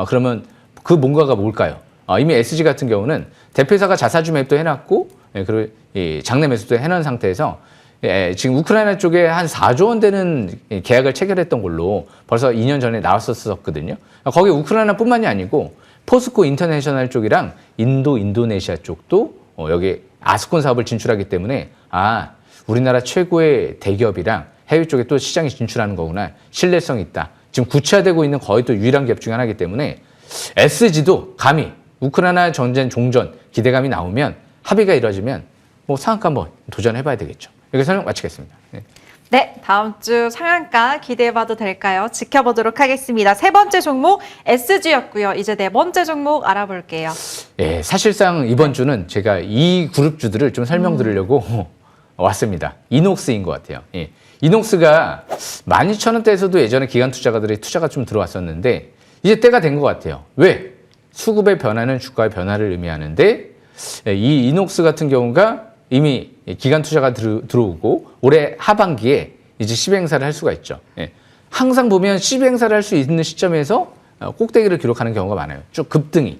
그러면 그 뭔가가 뭘까요? 이미 SG 같은 경우는 대표이사가 자사주 매입도 해놨고 그리고 이 장내 매수도 해놓은 상태에서 지금 우크라이나 쪽에 한 4조 원 되는 계약을 체결했던 걸로 벌써 2년 전에 나왔었거든요. 거기 우크라이나뿐만이 아니고 포스코 인터내셔널 쪽이랑 인도네시아 쪽도 여기 아스콘 사업을 진출하기 때문에 우리나라 최고의 대기업이랑 해외 쪽에 또 시장에 진출하는 거구나. 신뢰성이 있다. 지금 구체화되고 있는 거의 또 유일한 기업 중에 하나이기 때문에 SG도 감히 우크라이나 전쟁 종전 기대감이 나오면 합의가 이루어지면 뭐 상한가 한번 도전해봐야 되겠죠. 여기서 설명 마치겠습니다. 네, 다음 주 상한가 기대해봐도 될까요? 지켜보도록 하겠습니다. 세 번째 종목 SG였고요. 이제 네 번째 종목 알아볼게요. 예, 사실상 이번 주는 제가 이 그룹주들을 좀 설명드리려고 왔습니다. 이녹스인 것 같아요. 예. 이녹스가 12,000원대에서도 예전에 기관 투자가들의 투자가 좀 들어왔었는데 이제 때가 된 것 같아요. 왜? 수급의 변화는 주가의 변화를 의미하는데 이 이녹스 같은 경우가 이미 기관 투자가 들어오고 올해 하반기에 이제 시행사를 할 수가 있죠. 예. 항상 보면 시행사를 할 수 있는 시점에서 꼭대기를 기록하는 경우가 많아요. 쭉 급등이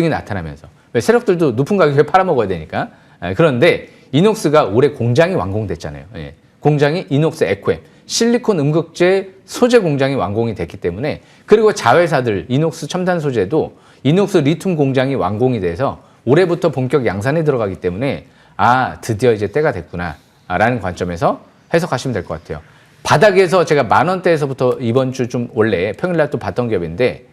나타나면서. 왜 세력들도 높은 가격에 팔아먹어야 되니까. 그런데 이녹스가 올해 공장이 완공됐잖아요. 예. 공장이 이녹스 에코엠, 실리콘 음극재 소재 공장이 완공이 됐기 때문에 그리고 자회사들 이녹스 첨단 소재도 이녹스 리튬 공장이 완공이 돼서 올해부터 본격 양산에 들어가기 때문에 드디어 이제 때가 됐구나 라는 관점에서 해석하시면 될 것 같아요. 바닥에서 제가 10,000원대에서부터 이번 주 좀 원래 평일날 또 봤던 기업인데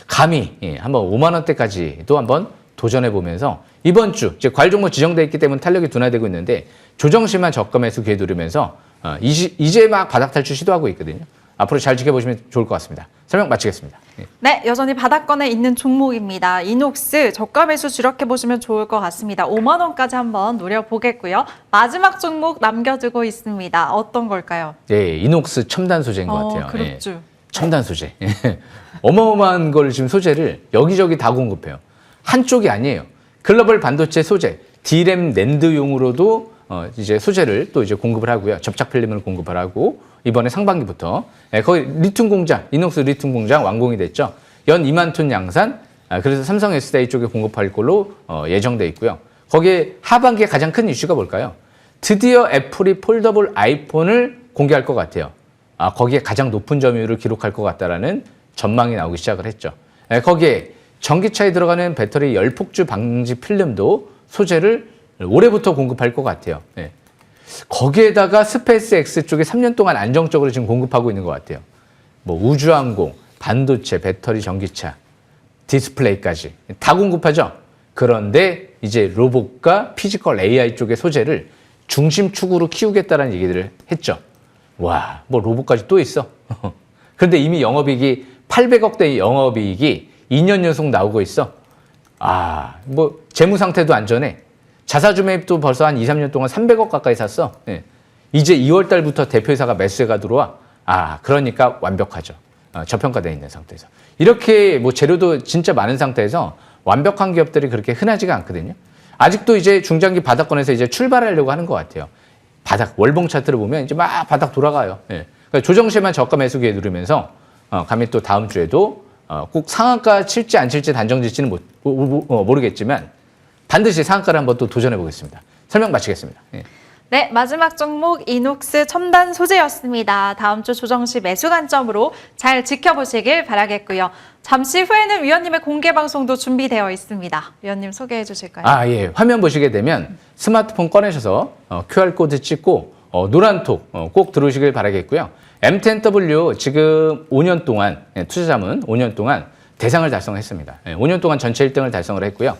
감히 한번 50,000원대까지도 한번 도전해보면서 이번 주 이제 과일 종목 지정돼 있기 때문에 탄력이 둔화되고 있는데 조정시만 저가 매수 기회 누리면서 이제 막 바닥 탈출 시도하고 있거든요. 앞으로 잘 지켜보시면 좋을 것 같습니다. 설명 마치겠습니다. 네, 여전히 바닥권에 있는 종목입니다. 이녹스 저가 매수 주력해 보시면 좋을 것 같습니다. 5만 원까지 한번 노려보겠고요. 마지막 종목 남겨두고 있습니다. 어떤 걸까요? 네, 이녹스 첨단 소재인 것 같아요. 그렇죠. 첨단 소재. 어마어마한 걸 지금 소재를 여기저기 다 공급해요. 한쪽이 아니에요. 글로벌 반도체 소재, D램 낸드용으로도 이제 소재를 또 이제 공급을 하고요. 접착 필름을 공급을 하고 이번에 상반기부터 거의 리튬 공장, 이녹스 리튬 공장 완공이 됐죠. 연 2만 톤 양산. 그래서 삼성 SDI 쪽에 공급할 걸로 예정돼 있고요. 거기에 하반기에 가장 큰 이슈가 뭘까요? 드디어 애플이 폴더블 아이폰을 공개할 것 같아요. 거기에 가장 높은 점유율을 기록할 것 같다라는 전망이 나오기 시작을 했죠. 거기에 전기차에 들어가는 배터리 열폭주 방지 필름도 소재를 올해부터 공급할 것 같아요. 거기에다가 스페이스 X 쪽에 3년 동안 안정적으로 지금 공급하고 있는 것 같아요. 뭐 우주항공, 반도체, 배터리, 전기차, 디스플레이까지 다 공급하죠. 그런데 이제 로봇과 피지컬 AI 쪽의 소재를 중심축으로 키우겠다는 얘기들을 했죠. 와, 뭐 로봇까지 또 있어. 그런데 이미 영업이익이 800억대의 영업이익이 2년 연속 나오고 있어. 뭐 재무 상태도 안전해. 자사주 매입도 벌써 한 2, 3년 동안 300억 가까이 샀어. 이제 2월 달부터 대표이사가 매수해가 들어와. 그러니까 완벽하죠. 저평가되어 있는 상태에서. 이렇게 뭐 재료도 진짜 많은 상태에서 완벽한 기업들이 그렇게 흔하지가 않거든요. 아직도 이제 중장기 바닥권에서 이제 출발하려고 하는 것 같아요. 바닥, 월봉 차트를 보면 이제 막 바닥 돌아가요. 그러니까 조정시만 저가 매수 기회 누르면서 감히 또 다음 주에도 꼭 상한가 칠지 안 칠지 단정 짓지는 모르겠지만 반드시 상한가를 한번 또 도전해 보겠습니다. 설명 마치겠습니다. 네, 마지막 종목 이녹스 첨단 소재였습니다. 다음 주 조정 시 매수 관점으로 잘 지켜보시길 바라겠고요. 잠시 후에는 위원님의 공개 방송도 준비되어 있습니다. 위원님 소개해 주실까요? 예. 화면 보시게 되면 스마트폰 꺼내셔서 QR코드 찍고 노란 톡 꼭 들어오시길 바라겠고요. M10W 지금 5년 동안 투자자문 5년 동안 대상을 달성했습니다. 5년 동안 전체 1등을 달성을 했고요.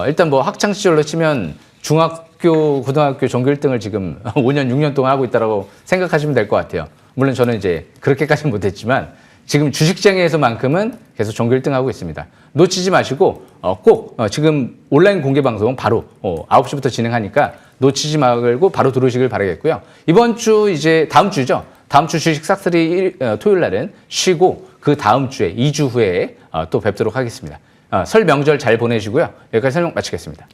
일단 뭐 학창 시절로 치면 중학교, 고등학교 전교 1등을 지금 5년, 6년 동안 하고 있다고 생각하시면 될 것 같아요. 물론 저는 이제 그렇게까지는 못했지만 지금 주식시장에서만큼은 계속 전교 1등 하고 있습니다. 놓치지 마시고 꼭 지금 온라인 공개 방송 바로 9시부터 진행하니까 놓치지 말고 바로 들어오시길 바라겠고요. 이번 주 이제 다음 주죠. 다음 주 주식 싹쓸이 토요일 날은 쉬고 그 다음 주에 2주 후에 또 뵙도록 하겠습니다. 설 명절 잘 보내시고요. 여기까지 설명 마치겠습니다.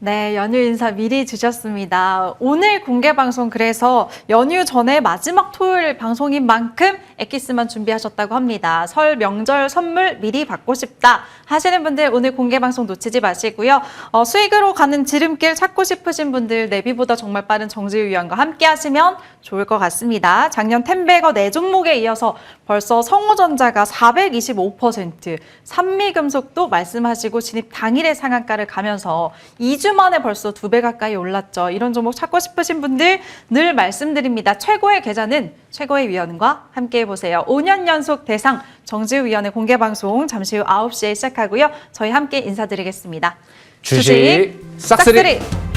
네, 연휴 인사 미리 주셨습니다. 오늘 공개 방송 그래서 연휴 전에 마지막 토요일 방송인 만큼 엑기스만 준비하셨다고 합니다. 설 명절 선물 미리 받고 싶다 하시는 분들 오늘 공개 방송 놓치지 마시고요. 수익으로 가는 지름길 찾고 싶으신 분들 내비보다 정말 빠른 정지우 위원과 함께 하시면 좋을 것 같습니다. 작년 텐베거 4종목에 이어서 벌써 성우전자가 425%, 산미금속도 말씀하시고 진입 당일의 상한가를 가면서 2주 만에 벌써 2배 가까이 올랐죠. 이런 종목 찾고 싶으신 분들 늘 말씀드립니다. 최고의 계좌는 최고의 위원과 함께 해보세요. 5년 연속 대상 정지우 위원의 공개 방송 잠시 후 9시에 시작하고요. 저희 함께 인사드리겠습니다. 주식 싹쓸이.